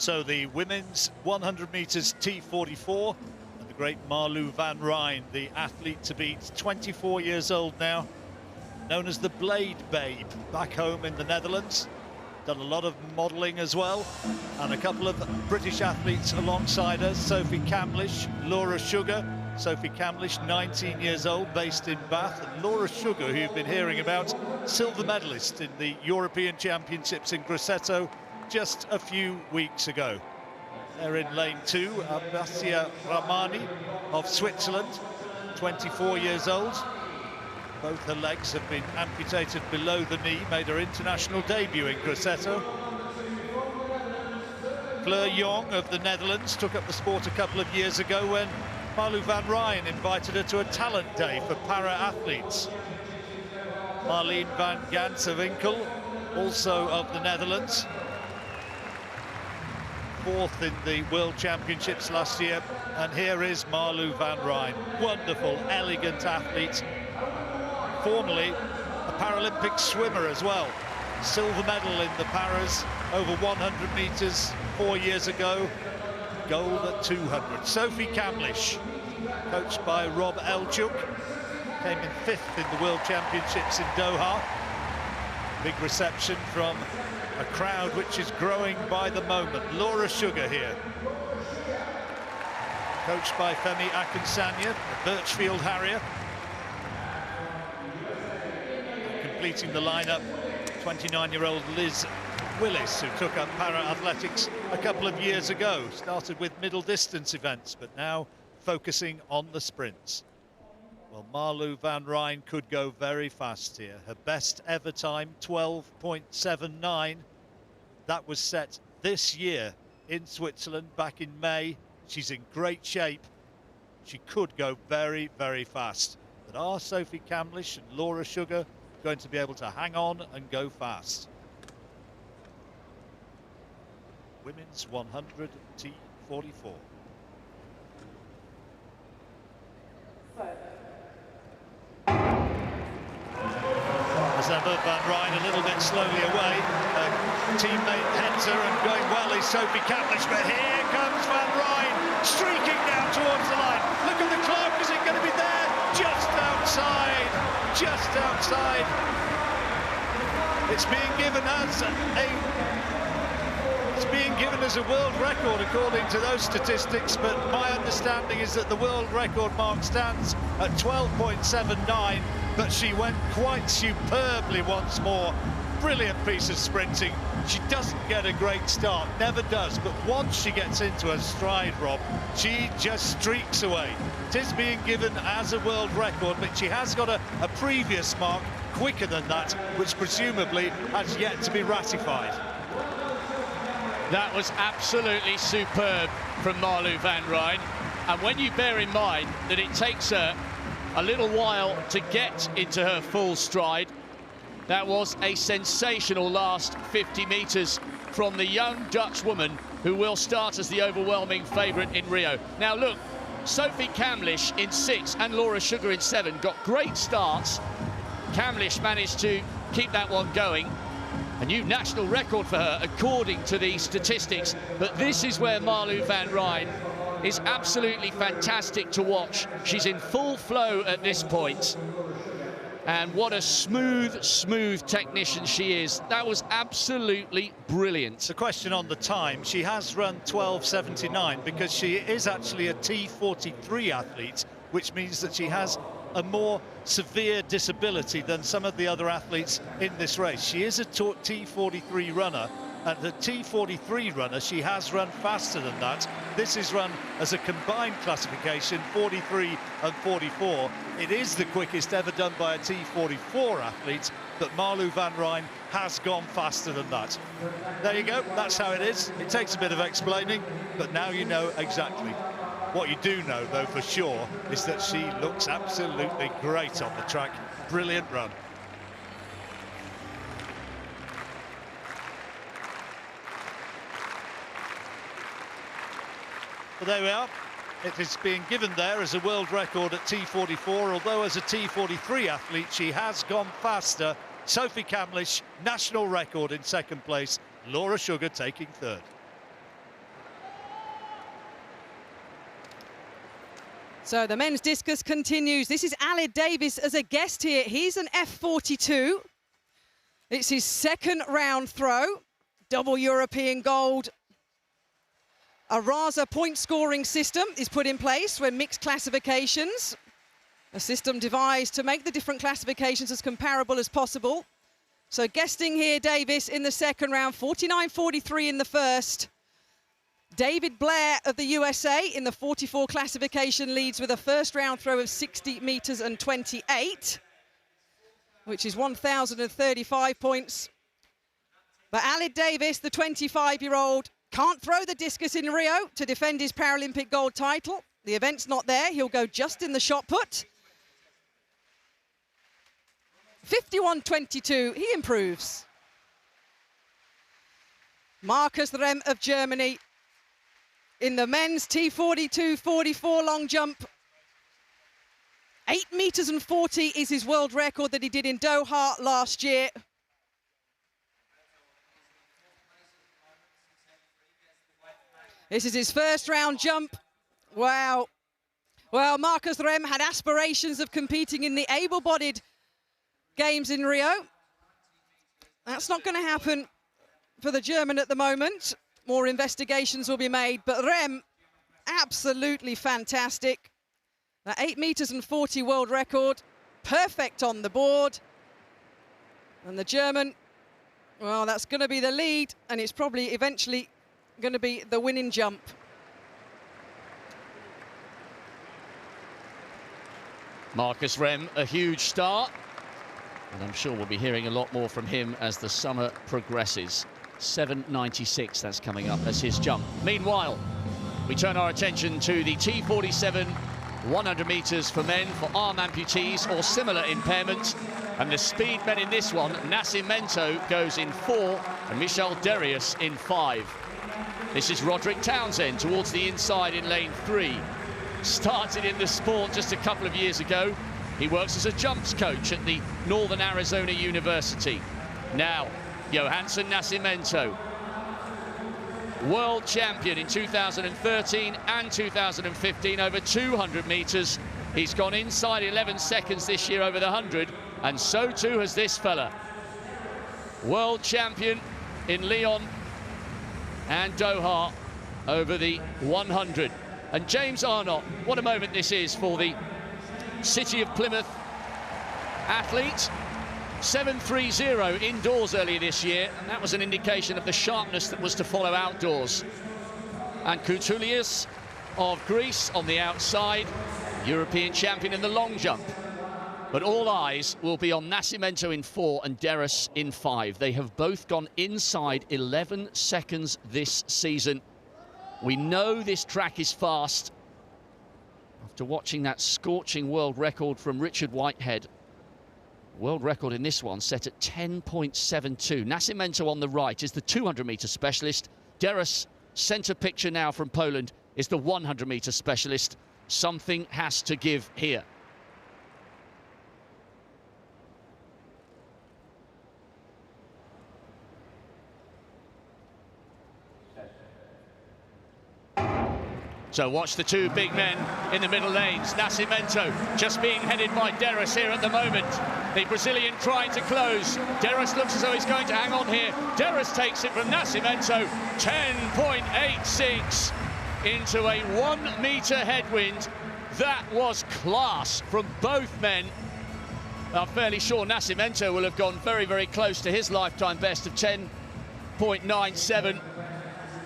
So the women's 100 metres T44, and the great Marlou van Rijn, the athlete to beat, 24 years old now, known as the Blade Babe, back home in the Netherlands. Done a lot of modelling as well, and a couple of British athletes alongside her, Sophie Camlish, Laura Sugar. Sophie Camlish, 19 years old, based in Bath, and Laura Sugar, who you've been hearing about, silver medalist in the European Championships in Grosseto just a few weeks ago. They're in lane 2, Abbasia Ramani of Switzerland, 24 years old. Both her legs have been amputated below the knee, made her international debut in Grosseto. Fleur Jong of the Netherlands took up the sport a couple of years ago when Marlou van Rijn invited her to a talent day for para-athletes. Marleen van Gansenwinkel, also of the Netherlands, 4th in the World Championships last year. And here is Marlou van Rijn, wonderful, elegant athlete, formerly a Paralympic swimmer as well. Silver medal in the paras over 100 metres 4 years ago, gold at 200. Sophie Camlish, coached by Rob Elchuk, came in 5th in the World Championships in Doha. Big reception from a crowd which is growing by the moment. Laura Sugar here, coached by Femi Akinsanya, a Birchfield Harrier. Completing the lineup, 29-year-old Liz Willis, who took up para-athletics a couple of years ago. Started with middle distance events, but now focusing on the sprints. Well, Marlou van Rijn could go very fast here. Her best ever time, 12.79. That was set this year in Switzerland back in May. She's in great shape. She could go very, very fast. But are Sophie Camlish and Laura Sugar going to be able to hang on and go fast? Women's 100 T44. As Emma van Rijn a little bit slowly away, her teammate heads her, and going well is Sophie Camlish, but here comes van Rijn, streaking down towards the line. Look at the clock, is it going to be there? Just outside, just outside. It's being given as a world record according to those statistics, but my understanding is that the world record mark stands at 12.79, but she went quite superbly once more. Brilliant piece of sprinting. She doesn't get a great start, never does, but once she gets into her stride, Rob, she just streaks away. It is being given as a world record, but she has got a previous mark quicker than that, which presumably has yet to be ratified. That was absolutely superb from Marlou van Rijn. And when you bear in mind that it takes her a little while to get into her full stride, that was a sensational last 50 metres from the young Dutch woman who will start as the overwhelming favourite in Rio. Now look, Sophie Camlish in 6 and Laura Sugar in 7 got great starts. Camlish managed to keep that one going. A new national record for her, according to the statistics. But this is where Marlou van Rijn is absolutely fantastic to watch. She's in full flow at this point. And what a smooth, smooth technician she is. That was absolutely brilliant. The question on the time, she has run 12.79 because she is actually a T43 athlete, which means that she has a more severe disability than some of the other athletes in this race. She is a T43 runner, and the T43 runner, she has run faster than that. This is run as a combined classification, 43 and 44. It is the quickest ever done by a T44 athlete, but Marlou van Rijn has gone faster than that. There you go, that's how it is. It takes a bit of explaining, but now you know exactly. What you do know, though, for sure, is that she looks absolutely great on the track. Brilliant run. Well, there we are. It is being given there as a world record at T44, although as a T43 athlete, she has gone faster. Sophie Camlish, national record in 2nd place. Laura Sugar taking 3rd. So the men's discus continues. This is Aled Davies as a guest here. He's an F42. It's his second round throw. Double European gold. A RASA point scoring system is put in place when mixed classifications. A system devised to make the different classifications as comparable as possible. So guesting here, Davies in the second round, 49.43 in the first. David Blair of the USA in the 44 classification leads with a first round throw of 60 meters and 28, which is 1,035 points. But Aled Davies, the 25-year-old, can't throw the discus in Rio to defend his Paralympic gold title. The event's not there. He'll go just in the shot put. 51.22, he improves. Markus Rem of Germany in the men's T42-44 long jump. 8 meters and 40 is his world record that he did in Doha last year. This is his first round jump. Wow. Well, Markus Rem had aspirations of competing in the able-bodied games in Rio. That's not going to happen for the German at the moment. More investigations will be made, but Rem, absolutely fantastic. That 8 meters and 40 world record, perfect on the board. And the German, well, that's going to be the lead, and it's probably eventually going to be the winning jump. Markus Rem, a huge start, and I'm sure we'll be hearing a lot more from him as the summer progresses. 7.96, that's coming up as his jump. Meanwhile, we turn our attention to the T47 100 meters for men for arm amputees or similar impairment. And the speed men in this one, Nascimento goes in 4 and Michel Darius in 5. This is Roderick Townsend towards the inside in lane 3. Started in the sport just a couple of years ago. He works as a jumps coach at the Northern Arizona University. Now, Johansson Nascimento, world champion in 2013 and 2015 over 200 meters. He's gone inside 11 seconds this year over the 100, and so too has this fella. World champion in Lyon and Doha over the 100. And James Arnott, what a moment this is for the City of Plymouth athlete. 7.30 indoors earlier this year, and that was an indication of the sharpness that was to follow outdoors. And Koutoulias of Greece on the outside, European champion in the long jump. But all eyes will be on Nascimento in 4 and Darius in 5. They have both gone inside 11 seconds this season. We know this track is fast. After watching that scorching world record from Richard Whitehead, world record in this one set at 10.72. Nascimento on the right is the 200-meter specialist. Darius, centre picture now from Poland, is the 100-meter specialist. Something has to give here. So watch the two big men in the middle lanes. Nascimento just being headed by Darius here at the moment. The Brazilian trying to close. Darius looks as though he's going to hang on here. Darius takes it from Nascimento. 10.86 into a 1 meter headwind. That was class from both men. I'm fairly sure Nascimento will have gone very, very close to his lifetime best of 10.97.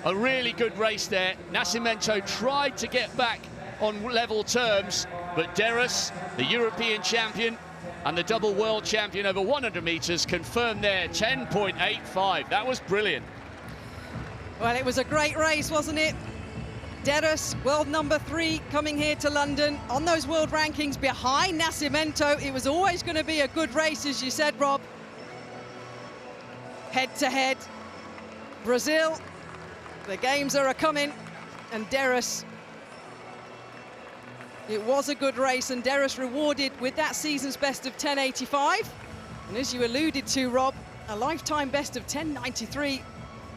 A really good race there. Nascimento tried to get back on level terms, but Darius, the European champion and the double world champion over 100 meters, confirmed there 10.85. That was brilliant. Well, it was a great race, wasn't it? Darius, world number 3, coming here to London on those world rankings behind Nascimento. It was always going to be a good race, as you said, Rob. Head to head. Brazil. The games are a-coming, and Darius, it was a good race, and Darius rewarded with that season's best of 10.85. And as you alluded to, Rob, a lifetime best of 10.93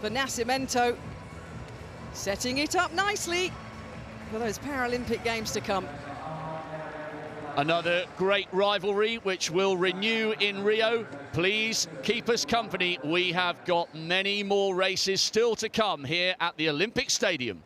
for Nascimento, setting it up nicely for those Paralympic Games to come. Another great rivalry which will renew in Rio. Please keep us company. We have got many more races still to come here at the Olympic Stadium.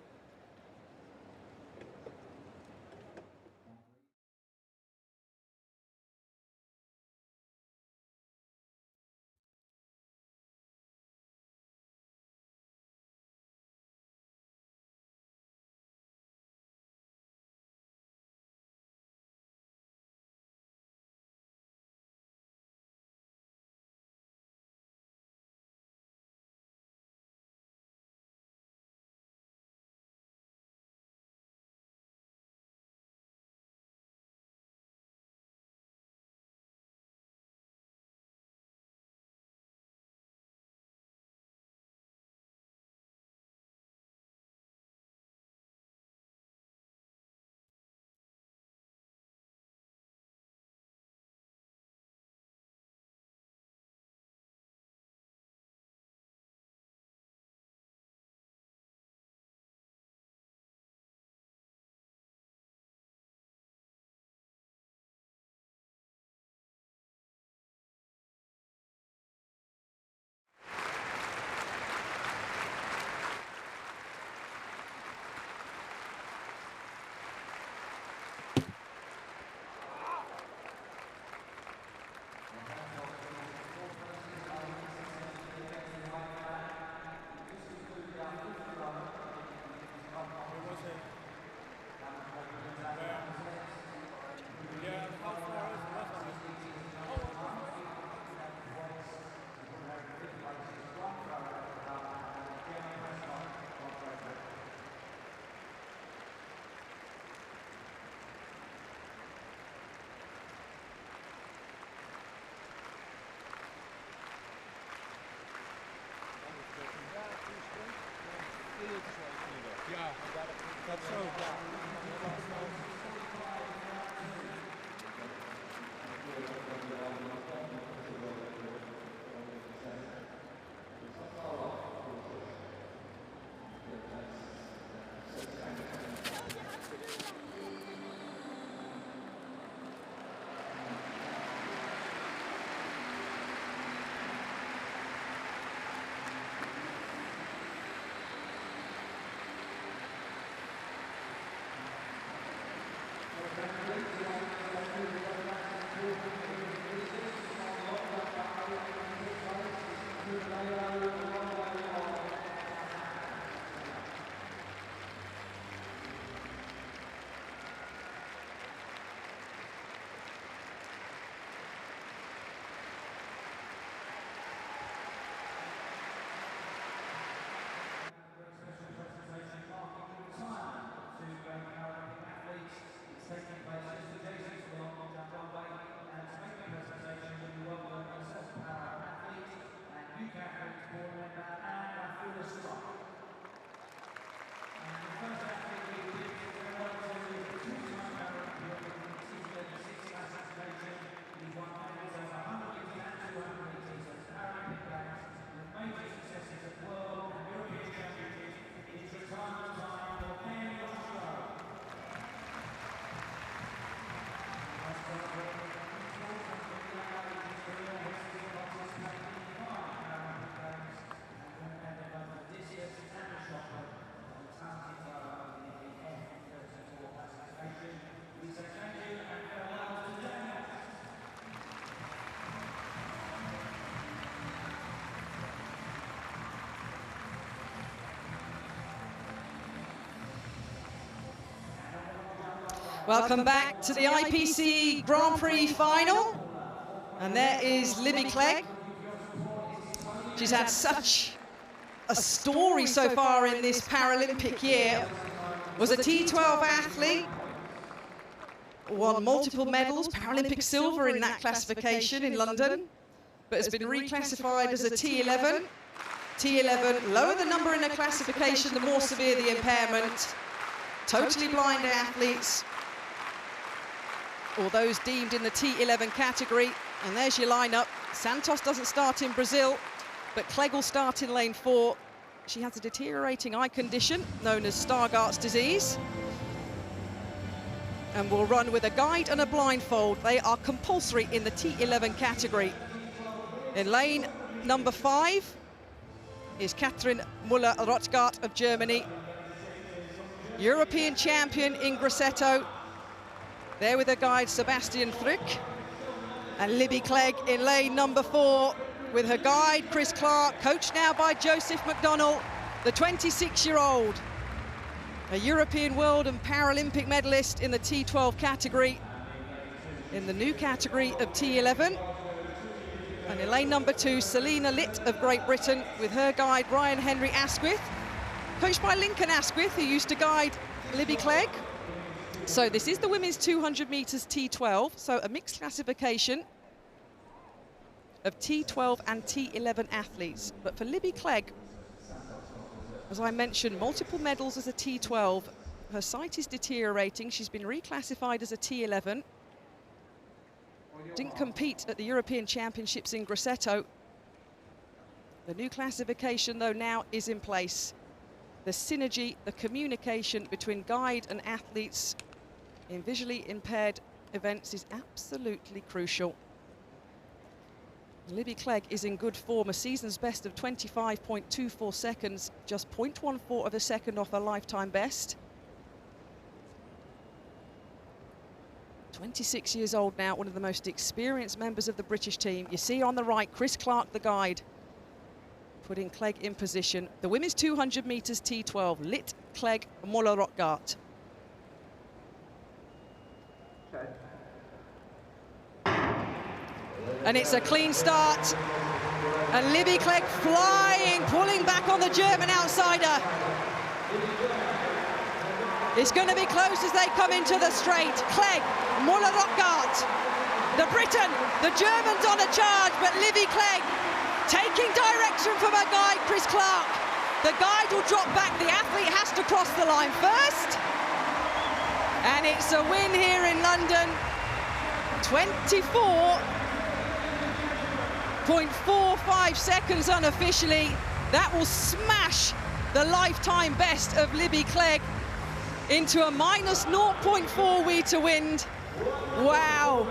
Welcome back to the IPC Grand Prix final. And there is Libby Clegg. She's had such a story so far in this Paralympic year. Was a T12 athlete, won multiple medals, Paralympic silver in that classification in London, but has been reclassified as a T11. T11, lower the number in a classification, the more severe the impairment. Totally blind athletes, or those deemed in the T11 category. And there's your lineup. Santos doesn't start in Brazil, but Clegg will start in lane 4. She has a deteriorating eye condition known as Stargardt's disease. and will run with a guide and a blindfold. They are compulsory in the T11 category. In lane number 5 is Katrin Müller-Rothgart of Germany, European champion in Grosseto. There with her guide Sebastian Frück. And Libby Clegg in lane number 4 with her guide Chris Clark, coached now by Joseph McDonnell, the 26-year-old. A European World and Paralympic medalist in the T12 category, in the new category of T11. And in lane number 2, Selina Litt of Great Britain with her guide Ryan Henry Asquith, coached by Lincoln Asquith, who used to guide Libby Clegg. So this is the women's 200 metres T12, so a mixed classification of T12 and T11 athletes. But for Libby Clegg, as I mentioned, multiple medals as a T12. Her sight is deteriorating. She's been reclassified as a T11. Didn't compete at the European Championships in Grosseto. The new classification, though, now is in place. The synergy, the communication between guide and athletes in visually impaired events is absolutely crucial. Libby Clegg is in good form, a season's best of 25.24 seconds, just 0.14 of a second off her lifetime best. 26 years old now, one of the most experienced members of the British team. You see on the right, Chris Clark, the guide, putting Clegg in position. The women's 200 metres T12, Litt, Clegg, Müller-Rothgart. And it's a clean start. And Libby Clegg flying, pulling back on the German outsider. It's going to be close as they come into the straight. Clegg, Müller-Rothgart, the Briton, the Germans on a charge, but Libby Clegg taking direction from her guide, Chris Clark. The guide will drop back, the athlete has to cross the line first. And it's a win here in London. 24.45 seconds unofficially. That will smash the lifetime best of Libby Clegg into a minus 0.4 Weir to wind. Wow.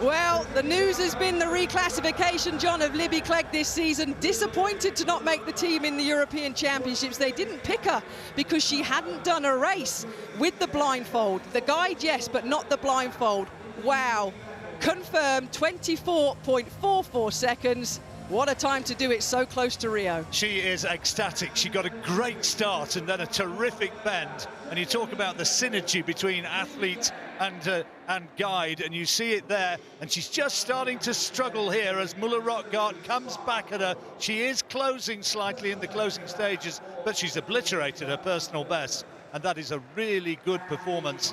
Well, the news has been the reclassification, John, of Libby Clegg this season. Disappointed to not make the team in the European Championships. They didn't pick her because she hadn't done a race with the blindfold. The guide, yes, but not the blindfold. Wow. Confirmed 24.44 seconds. What a time to do it so close to Rio. She is ecstatic. She got a great start and then a terrific bend. And you talk about the synergy between athlete and guide, and you see it there. And she's just starting to struggle here as Müller-Rothgart comes back at her. She is closing slightly in the closing stages, but she's obliterated her personal best. And that is a really good performance.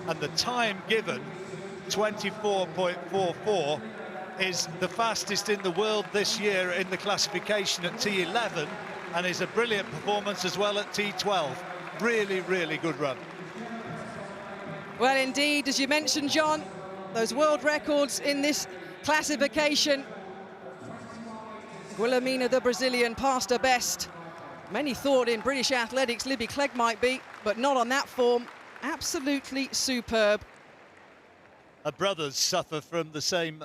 And the time given, 24.44, is the fastest in the world this year in the classification at T11, and is a brilliant performance as well at T12. Really, really good run. Well, indeed, as you mentioned, John, those world records in this classification. Guilhermina, the Brazilian, passed her best. Many thought in British athletics Libby Clegg might be, but not on that form. Absolutely superb. Her brothers suffer from the same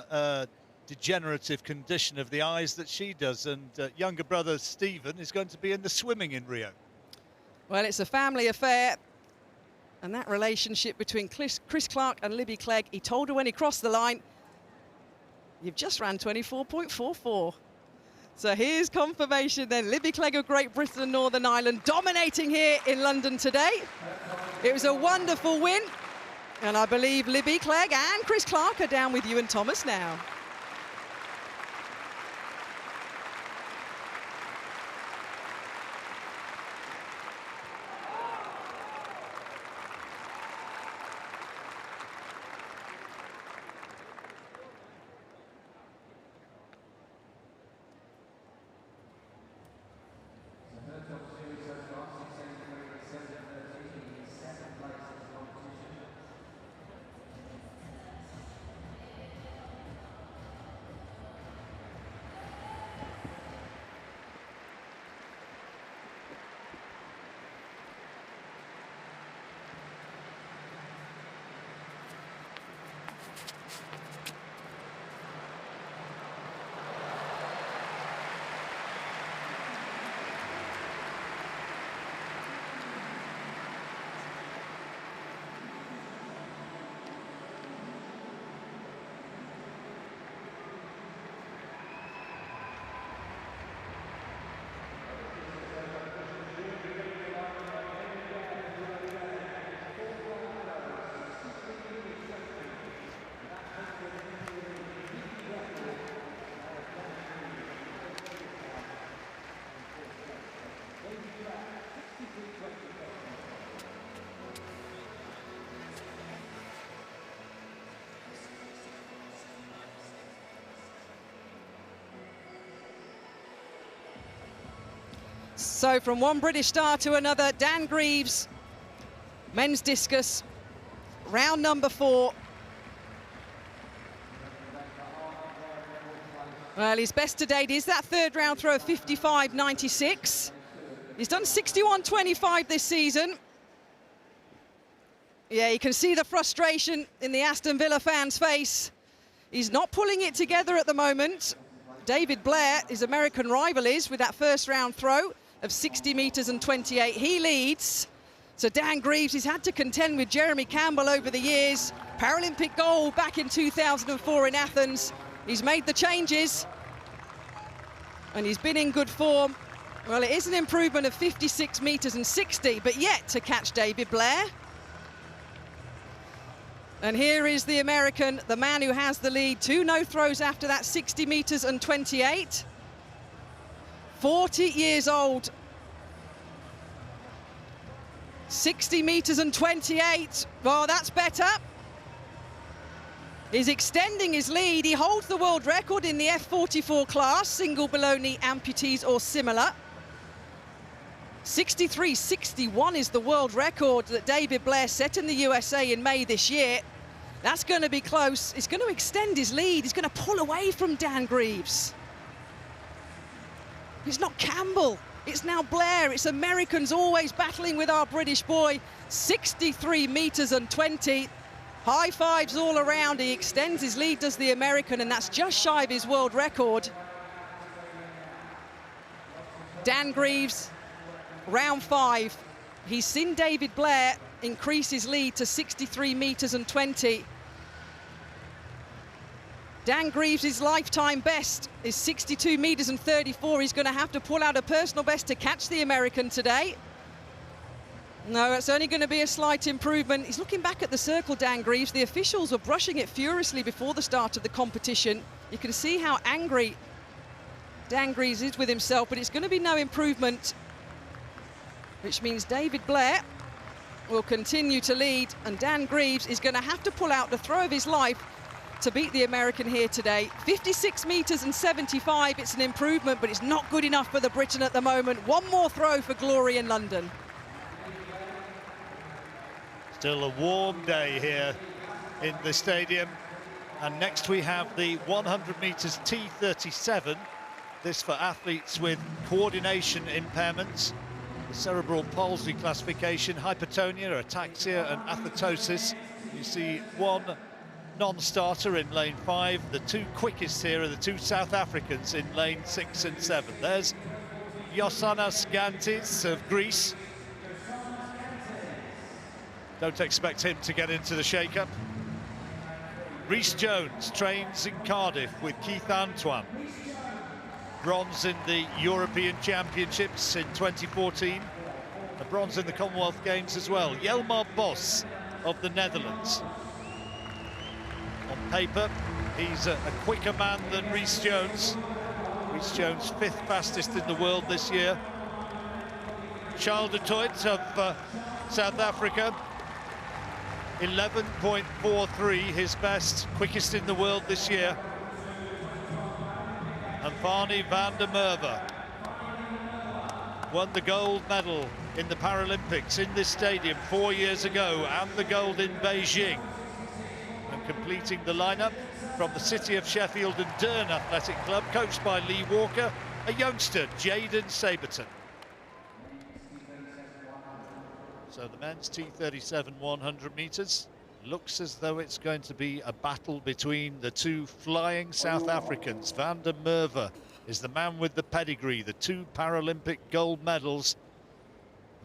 degenerative condition of the eyes that she does, and younger brother Stephen is going to be in the swimming in Rio. Well, it's a family affair, and that relationship between Chris Clark and Libby Clegg, he told her when he crossed the line, you've just ran 24.44. So here's confirmation then. Libby Clegg of Great Britain and Northern Ireland dominating here in London today. It was a wonderful win, and I believe Libby Clegg and Chris Clark are down with you and Thomas now. So from one British star to another, Dan Greaves, men's discus, round number 4. Well, his best to date is that third round throw of 55.96. He's done 61.25 this season. Yeah, you can see the frustration in the Aston Villa fans' face. He's not pulling it together at the moment. David Blair, his American rival, is with that first round throw of 60 metres and 28. He leads. So Dan Greaves, he's had to contend with Jeremy Campbell over the years. Paralympic gold back in 2004 in Athens. He's made the changes and he's been in good form. Well, it is an improvement of 56 metres and 60, but yet to catch David Blair. And here is the American, the man who has the lead. 2 no throws after that 60 metres and 28. 40 years old. 60 metres and 28. Well, that's better. He's extending his lead. He holds the world record in the F44 class, single below knee amputees or similar. 63.61 is the world record that David Blair set in the USA in May this year. That's going to be close. He's going to extend his lead. He's going to pull away from Dan Greaves. It's not Campbell. It's now Blair. It's Americans always battling with our British boy. 63 metres and 20. High fives all around. He extends his lead, does the American, and that's just shy of his world record. Dan Greaves, round 5. He's seen David Blair increase his lead to 63 metres and 20. Dan Greaves' lifetime best is 62 metres and 34. He's going to have to pull out a personal best to catch the American today. No, it's only going to be a slight improvement. He's looking back at the circle, Dan Greaves. The officials were brushing it furiously before the start of the competition. You can see how angry Dan Greaves is with himself, but it's going to be no improvement, which means David Blair will continue to lead, and Dan Greaves is going to have to pull out the throw of his life to beat the American here today. 56 metres and 75. It's an improvement, but it's not good enough for the Briton at the moment. One more throw for glory in London. Still a warm day here in the stadium. And next we have the 100 metres T37. This for athletes with coordination impairments, the cerebral palsy classification, hypertonia, ataxia and athetosis. You see one non-starter in lane 5. The 2 quickest here are the 2 South Africans in lane 6 and 7. There's Yosannas Gantis of Greece. Don't expect him to get into the shake-up. Rhys Jones trains in Cardiff with Keith Antoine. Bronze in the European Championships in 2014. A bronze in the Commonwealth Games as well. Jelmar Bos of the Netherlands. On paper, he's a quicker man than Rhys Jones. Rhys Jones 5th fastest in the world this year. Charles de Toit of South Africa. 11.43, his best, quickest in the world this year. And Varney van der Merwe won the gold medal in the Paralympics in this stadium 4 years ago, and the gold in Beijing. And completing the lineup from the City of Sheffield and Dearn Athletic Club, coached by Lee Walker, a youngster, Jade Saberton. So the men's T37 100 metres looks as though it's going to be a battle between the 2 flying South Africans. Van der Merwe is the man with the pedigree, the 2 Paralympic gold medals,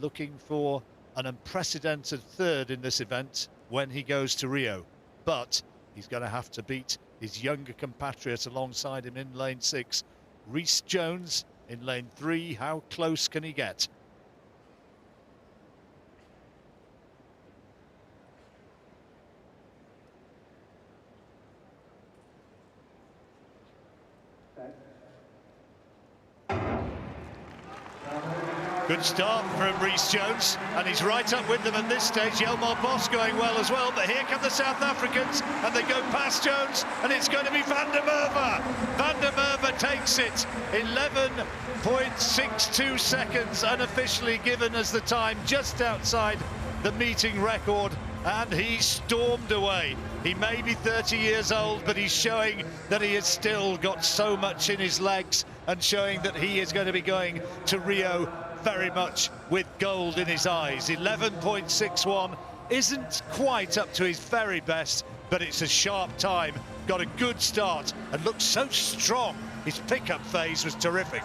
looking for an unprecedented 3rd in this event when he goes to Rio. But he's going to have to beat his younger compatriot alongside him in lane 6, Rhys Jones in lane 3. How close can he get? Good start from Rhys Jones, and he's right up with them at this stage. Jelmar Boss going well as well, but here come the South Africans, and they go past Jones, and it's going to be Van der Merwe. Van der Merwe takes it, 11.62 seconds, unofficially given as the time just outside the meeting record, and he stormed away. He may be 30 years old, but he's showing that he has still got so much in his legs, and showing that he is going to be going to Rio very much with gold in his eyes. 11.61 isn't quite up to his very best, but it's a sharp time. Got a good start and looks so strong. His pickup phase was terrific.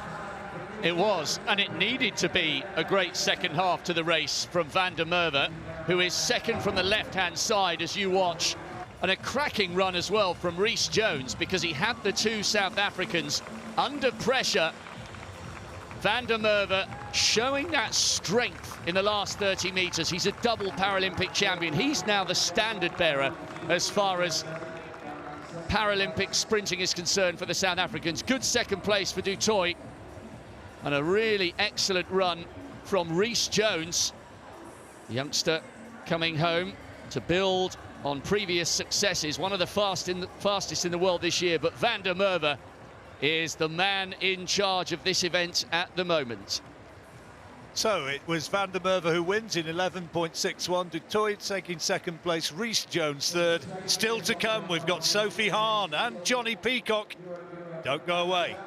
It was, and it needed to be a great second half to the race from Van der Merwe, who is second from the left-hand side as you watch. And a cracking run as well from Rhys Jones, because he had the two South Africans under pressure. Van der Merwe showing that strength in the last 30 metres. He's a double Paralympic champion. He's now the standard bearer as far as Paralympic sprinting is concerned for the South Africans. Good second place for Du Toit, and a really excellent run from Rhys Jones, the youngster coming home to build on previous successes. One of the fastest in the world this year, but Van der Merwe is the man in charge of this event at the moment. So it was Van der Merwe who wins in 11.61. Du Toit taking second place, Rhys Jones third. Still to come, we've got Sophie Hahn and Jonnie Peacock. Don't go away.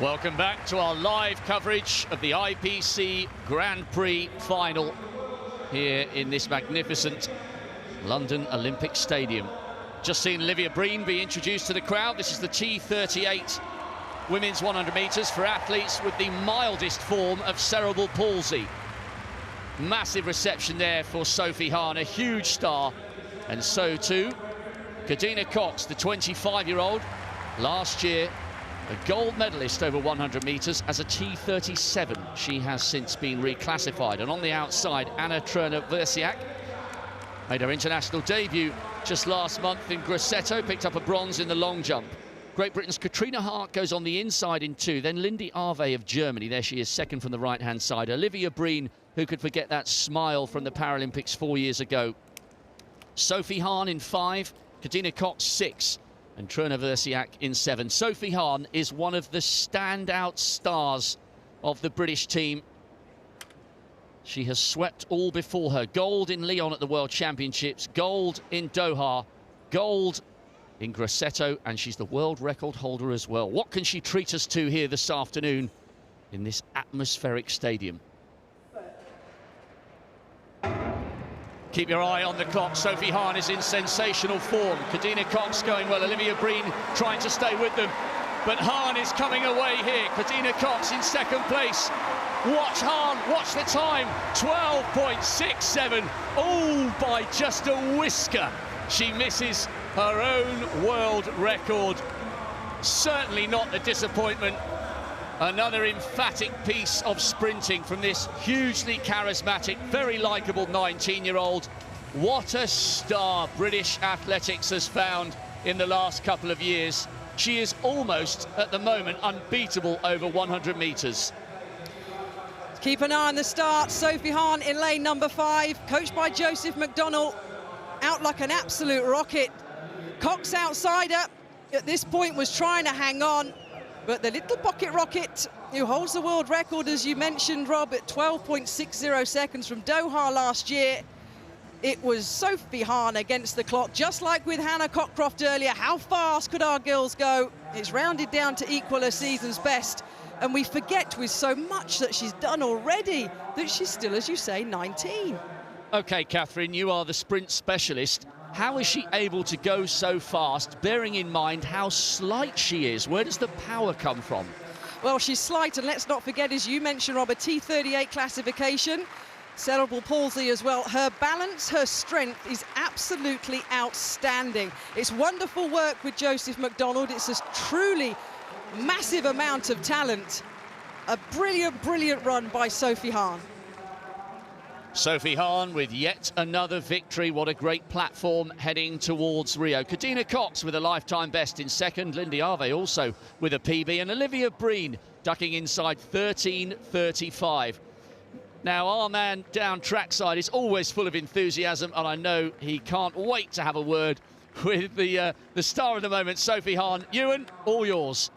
Welcome back to our live coverage of the IPC Grand Prix final here in this magnificent London Olympic Stadium. Just seen Olivia Breen be introduced to the crowd. This is the T38 women's 100 metres for athletes with the mildest form of cerebral palsy. Massive reception there for Sophie Hahn, a huge star, and so too Kadina Cox, the 25-year-old, last year a gold medalist over 100 metres as a T37. She has since been reclassified. And on the outside, Anna Tröner-Versiak made her international debut just last month in Grosseto, picked up a bronze in the long jump. Great Britain's Katrina Hart goes on the inside in 2. Then Lindy Arve of Germany, there she is, second from the right-hand side. Olivia Breen, who could forget that smile from the Paralympics 4 years ago. Sophie Hahn in 5, Kadina Cox 6. And Tröner-Versiak in 7. Sophie Hahn is one of the standout stars of the British team. She has swept all before her. Gold in Lyon at the World Championships, gold in Doha, gold in Grosseto, and she's the world record holder as well. What can she treat us to here this afternoon in this atmospheric stadium? Keep your eye on the clock. Sophie Hahn is in sensational form. Kadina Cox going well. Olivia Breen trying to stay with them. But Hahn is coming away here. Kadina Cox in second place. Watch Hahn, watch the time. 12.67. Oh, by just a whisker. She misses her own world record. Certainly not a disappointment. Another emphatic piece of sprinting from this hugely charismatic, very likeable 19-year-old. What a star British athletics has found in the last couple of years. She is almost, at the moment, unbeatable over 100 metres. Keep an eye on the start. Sophie Hahn in lane number 5, coached by Joseph McDonnell, out like an absolute rocket. Cox outsider at this point was trying to hang on. But the little pocket rocket, who holds the world record, as you mentioned, Rob, at 12.60 seconds from Doha last year. It was Sophie Hahn against the clock, just like with Hannah Cockroft earlier. How fast could our girls go? It's rounded down to equal a season's best. And we forget, with so much that she's done already, that she's still, as you say, 19. OK, Catherine, you are the sprint specialist. How is she able to go so fast, bearing in mind how slight she is? Where does the power come from? Well, she's slight, and let's not forget, as you mentioned, Rob, a T38 classification, cerebral palsy as well. Her balance, her strength is absolutely outstanding. It's wonderful work with Joseph McDonnell. It's a truly massive amount of talent. A brilliant, brilliant run by Sophie Hahn. Sophie Hahn with yet another victory. What a great platform heading towards Rio. Kadina Cox with a lifetime best in second. Lindy Arve also with a PB. And Olivia Breen ducking inside 13.35. Now, our man down trackside is always full of enthusiasm, and I know he can't wait to have a word with the star of the moment, Sophie Hahn. Ewan, all yours.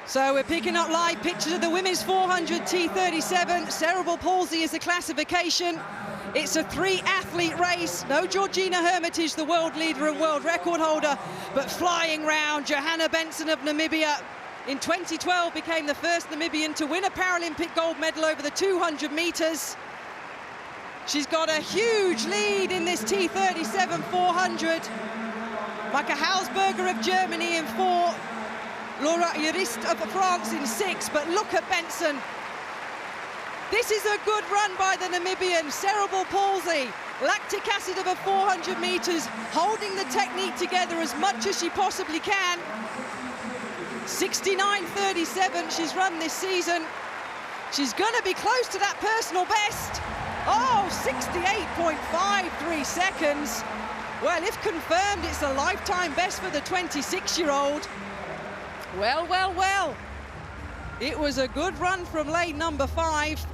So we're picking up live pictures of the women's 400 T37. Cerebral palsy is the classification. It's a three-athlete race. No Georgie Hermitage, the world leader and world record holder, but flying round, Johanna Benson of Namibia in 2012 became the first Namibian to win a Paralympic gold medal over the 200 meters. She's got a huge lead in this T37 400. Micah Hausberger of Germany in 4. Laura Jurist of France in 6, but look at Benson. This is a good run by the Namibian. Cerebral palsy, lactic acid over 400 meters, holding the technique together as much as she possibly can. 69.37 she's run this season. She's gonna be close to that personal best. Oh, 68.53 seconds. Well, if confirmed, it's a lifetime best for the 26-year-old. Well, well, well. It was a good run from lane number 5.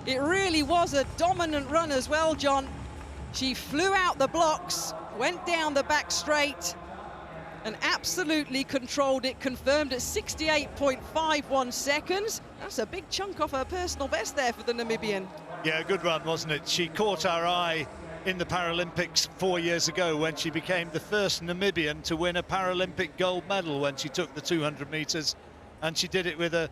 It really was a dominant run as well, John. She flew out the blocks, went down the back straight, and absolutely controlled it, confirmed at 68.51 seconds. That's a big chunk off her personal best there for the Namibian. Yeah, good run, wasn't it? She caught our eye in the Paralympics 4 years ago when she became the first Namibian to win a Paralympic gold medal when she took the 200 meters, and she did it with that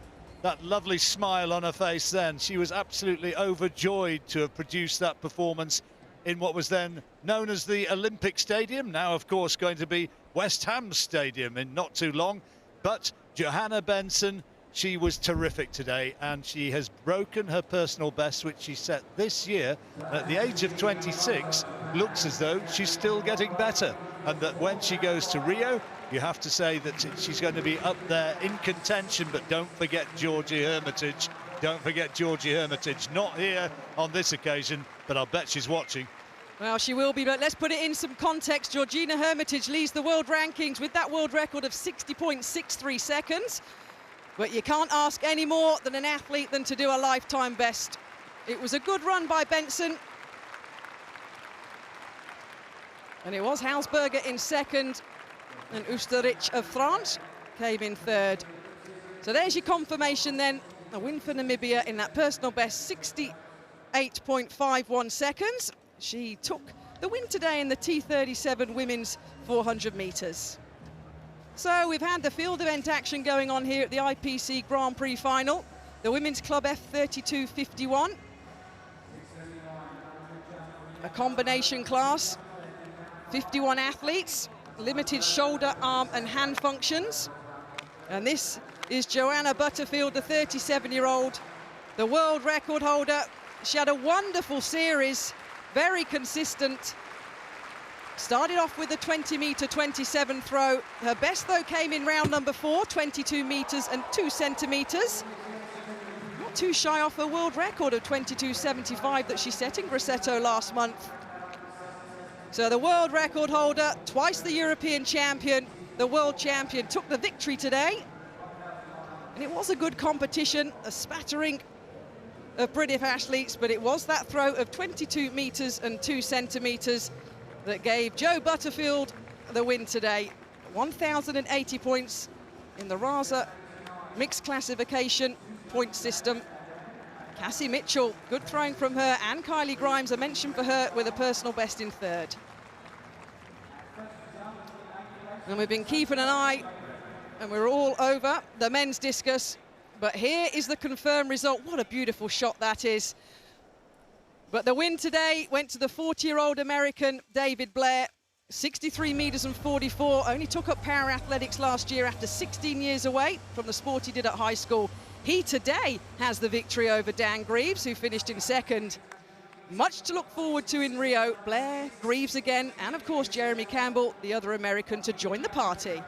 lovely smile on her face then. She was absolutely overjoyed to have produced that performance in what was then known as the Olympic Stadium, now of course going to be West Ham Stadium in not too long. But Johanna Benson, she was terrific today, and she has broken her personal best, which she set this year. At the age of 26, looks as though she's still getting better, and that when she goes to Rio, you have to say that she's going to be up there in contention. But don't forget Georgie Hermitage. Don't forget Georgie Hermitage. Not here on this occasion, but I'll bet she's watching. Well, she will be, but let's put it in some context. Georgina Hermitage leads the world rankings with that world record of 60.63 seconds. But you can't ask any more than an athlete than to do a lifetime best. It was a good run by Benson. And it was Hausberger in second, and Oosterich of France came in third. So there's your confirmation then. A win for Namibia in that personal best, 68.51 seconds. She took the win today in the T37 women's 400 metres. So we've had the field event action going on here at the IPC Grand Prix final. The women's club F32.51. A combination class, 51 athletes, limited shoulder, arm and hand functions. And this is Joanna Butterfield, the 37-year-old, the world record holder. She had a wonderful series, very consistent. Started off with a 20-metre 27 throw. Her best, though, came in round number 4, 22 metres and 2 centimetres. Not too shy off her world record of 22.75 that she set in Grosseto last month. So the world record holder, twice the European champion, the world champion, took the victory today. And it was a good competition, a spattering of British athletes, but it was that throw of 22 metres and 2 centimetres that gave Jo Butterfield the win today. 1,080 points in the RASA mixed classification point system. Cassie Mitchell, good throwing from her, and Kylie Grimes, a mention for her with a personal best in third. And we've been keeping an eye, and we're all over the men's discus. But here is the confirmed result. What a beautiful shot that is. But the win today went to the 40-year-old American David Blair. 63 metres and 44, only took up para athletics last year after 16 years away from the sport he did at high school. He today has the victory over Dan Greaves, who finished in second. Much to look forward to in Rio. Blair, Greaves again, and of course Jeremy Campbell, the other American, to join the party.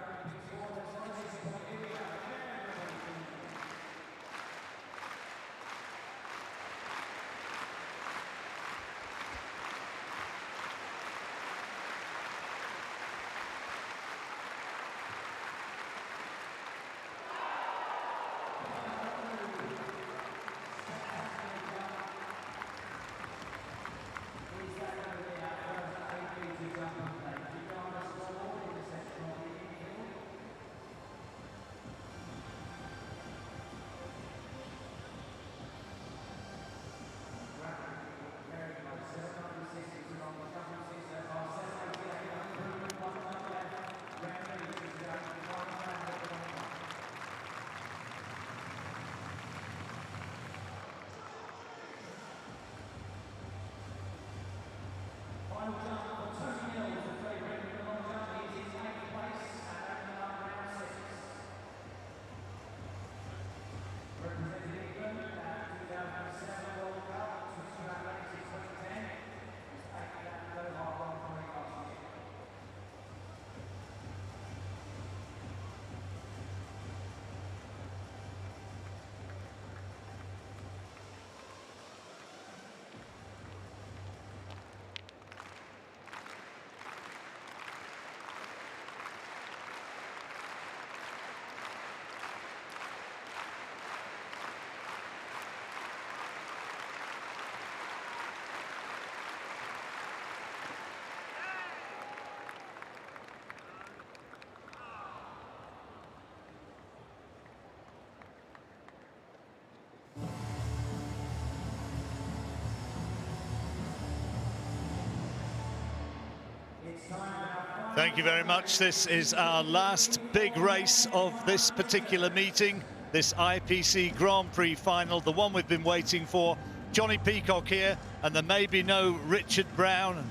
Thank you very much. This is our last big race of this particular meeting, this IPC Grand Prix final, the one we've been waiting for. Jonnie Peacock here, and there may be no Richard Brown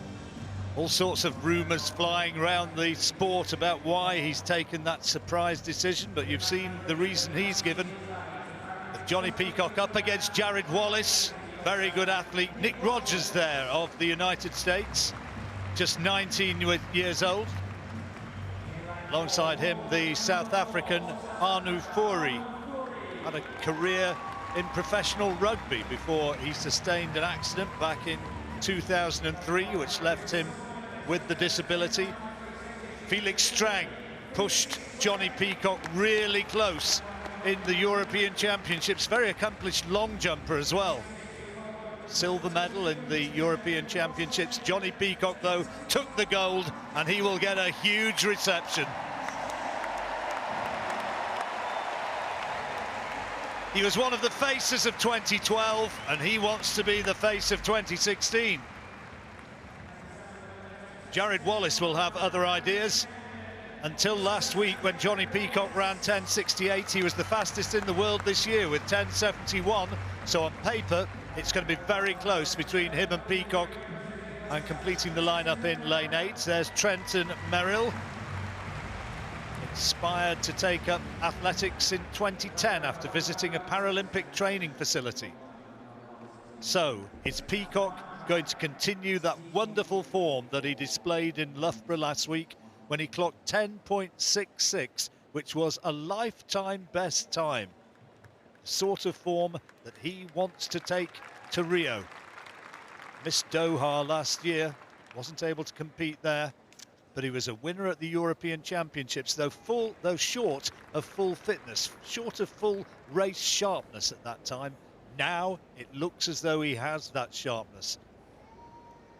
All sorts of rumours flying around the sport about why he's taken that surprise decision, but you've seen the reason he's given. Jonnie Peacock up against Jared Wallace, very good athlete. Nick Rogers there of the United States, just 19 years old. Alongside him, the South African Arnu Fourie had a career in professional rugby before he sustained an accident back in 2003, which left him with the disability. Felix Strang pushed Jonnie Peacock really close in the European Championships. Very accomplished long jumper as well. Silver medal in the European Championships. Jonnie Peacock, though, took the gold, and he will get a huge reception. He was one of the faces of 2012, and he wants to be the face of 2016. Jared Wallace will have other ideas. Until last week, when Jonnie Peacock ran 10.68, he was the fastest in the world this year with 10.71. So on paper, it's going to be very close between him and Peacock. And completing the lineup in lane 8, there's Trenton Merrill. Inspired to take up athletics in 2010 after visiting a Paralympic training facility. So, is Peacock going to continue that wonderful form that he displayed in Loughborough last week when he clocked 10.66, which was a lifetime best time? Sort of form that he wants to take to Rio. Missed Doha last year, wasn't able to compete there, but he was a winner at the European Championships, though short of full fitness, short of full race sharpness at that time. Now it looks as though he has that sharpness.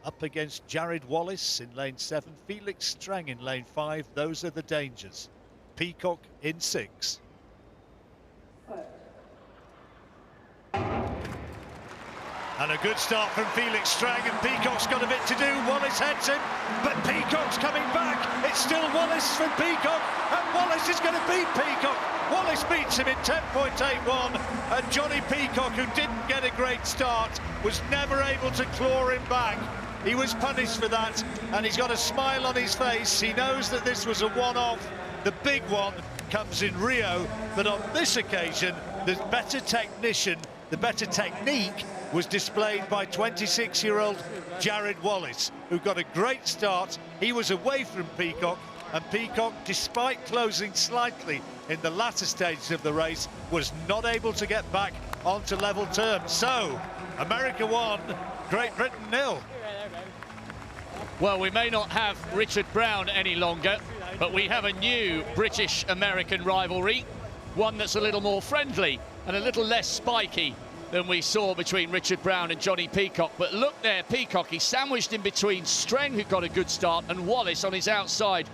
Up against Jared Wallace in lane 7, Felix Strang in lane 5. Those are the dangers. Peacock in 6. And a good start from Felix Strang, and Peacock's got a bit to do. Wallace heads him, but Peacock's coming back. It's still Wallace from Peacock, and Wallace is going to beat Peacock. Wallace beats him in 10.81, and Jonnie Peacock, who didn't get a great start, was never able to claw him back. He was punished for that, and he's got a smile on his face. He knows that this was a one-off. The big one comes in Rio, but on this occasion, the better technician, the better technique was displayed by 26-year-old Jared Wallace, who got a great start. He was away from Peacock, and Peacock, despite closing slightly in the latter stages of the race, was not able to get back onto level terms. So, America 1, Great Britain 0. Well, we may not have Richard Brown any longer, but we have a new British-American rivalry, one that's a little more friendly and a little less spiky than we saw between Richard Brown and Jonnie Peacock. But look there, Peacock, he's sandwiched in between Strang, who got a good start, and Wallace on his outside.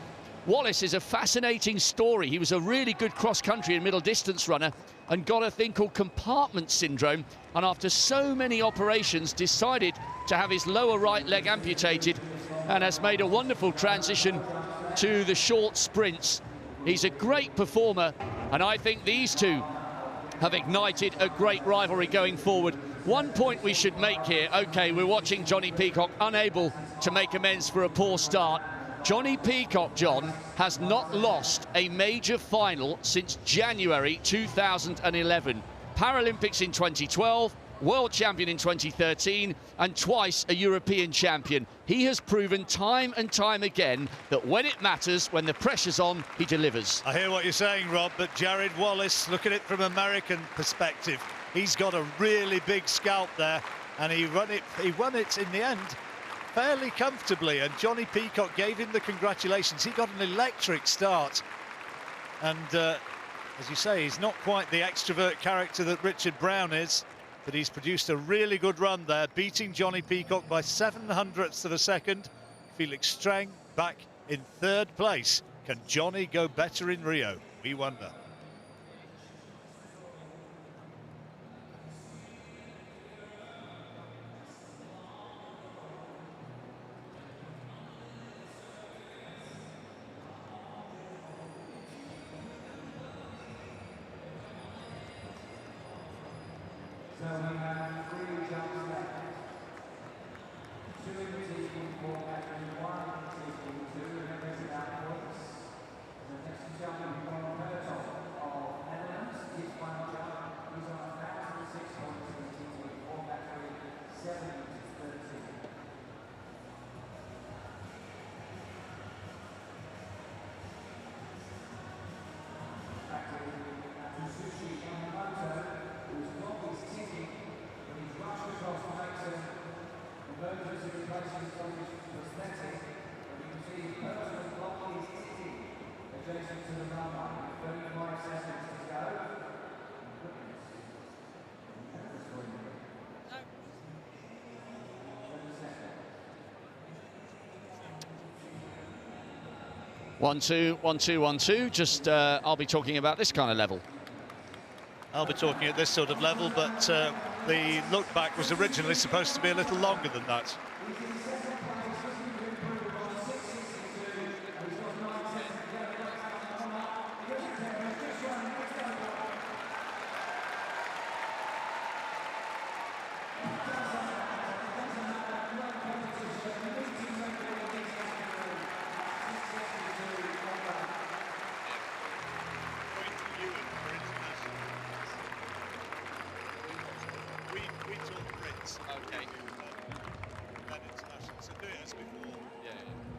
Wallace is a fascinating story. He was a really good cross-country and middle-distance runner and got a thing called compartment syndrome, and after so many operations decided to have his lower right leg amputated and has made a wonderful transition to the short sprints. He's a great performer, and I think these two have ignited a great rivalry going forward. One point we should make here, okay, we're watching Jonnie Peacock unable to make amends for a poor start. Jonnie Peacock, John, has not lost a major final since January 2011. Paralympics in 2012, World Champion in 2013, and twice a European Champion. He has proven time and time again that when it matters, when the pressure's on, he delivers. I hear what you're saying, Rob, but Jared Wallace, look at it from American perspective. He's got a really big scalp there, and he won it in the end fairly comfortably, and Jonnie Peacock gave him the congratulations. He got an electric start, and as you say, he's not quite the extrovert character that Richard Brown is, but he's produced a really good run there, beating Jonnie Peacock by 0.07 of a second. Felix Strang back in 3rd place. Can Jonnie go better in Rio? We wonder. 1-2, 1-2, 1-2. Just, I'll be talking about this kind of level. I'll be talking at this sort of level, but the look back was originally supposed to be a little longer than that. We talk Brits. Okay. Then international, so do it as before. Yeah.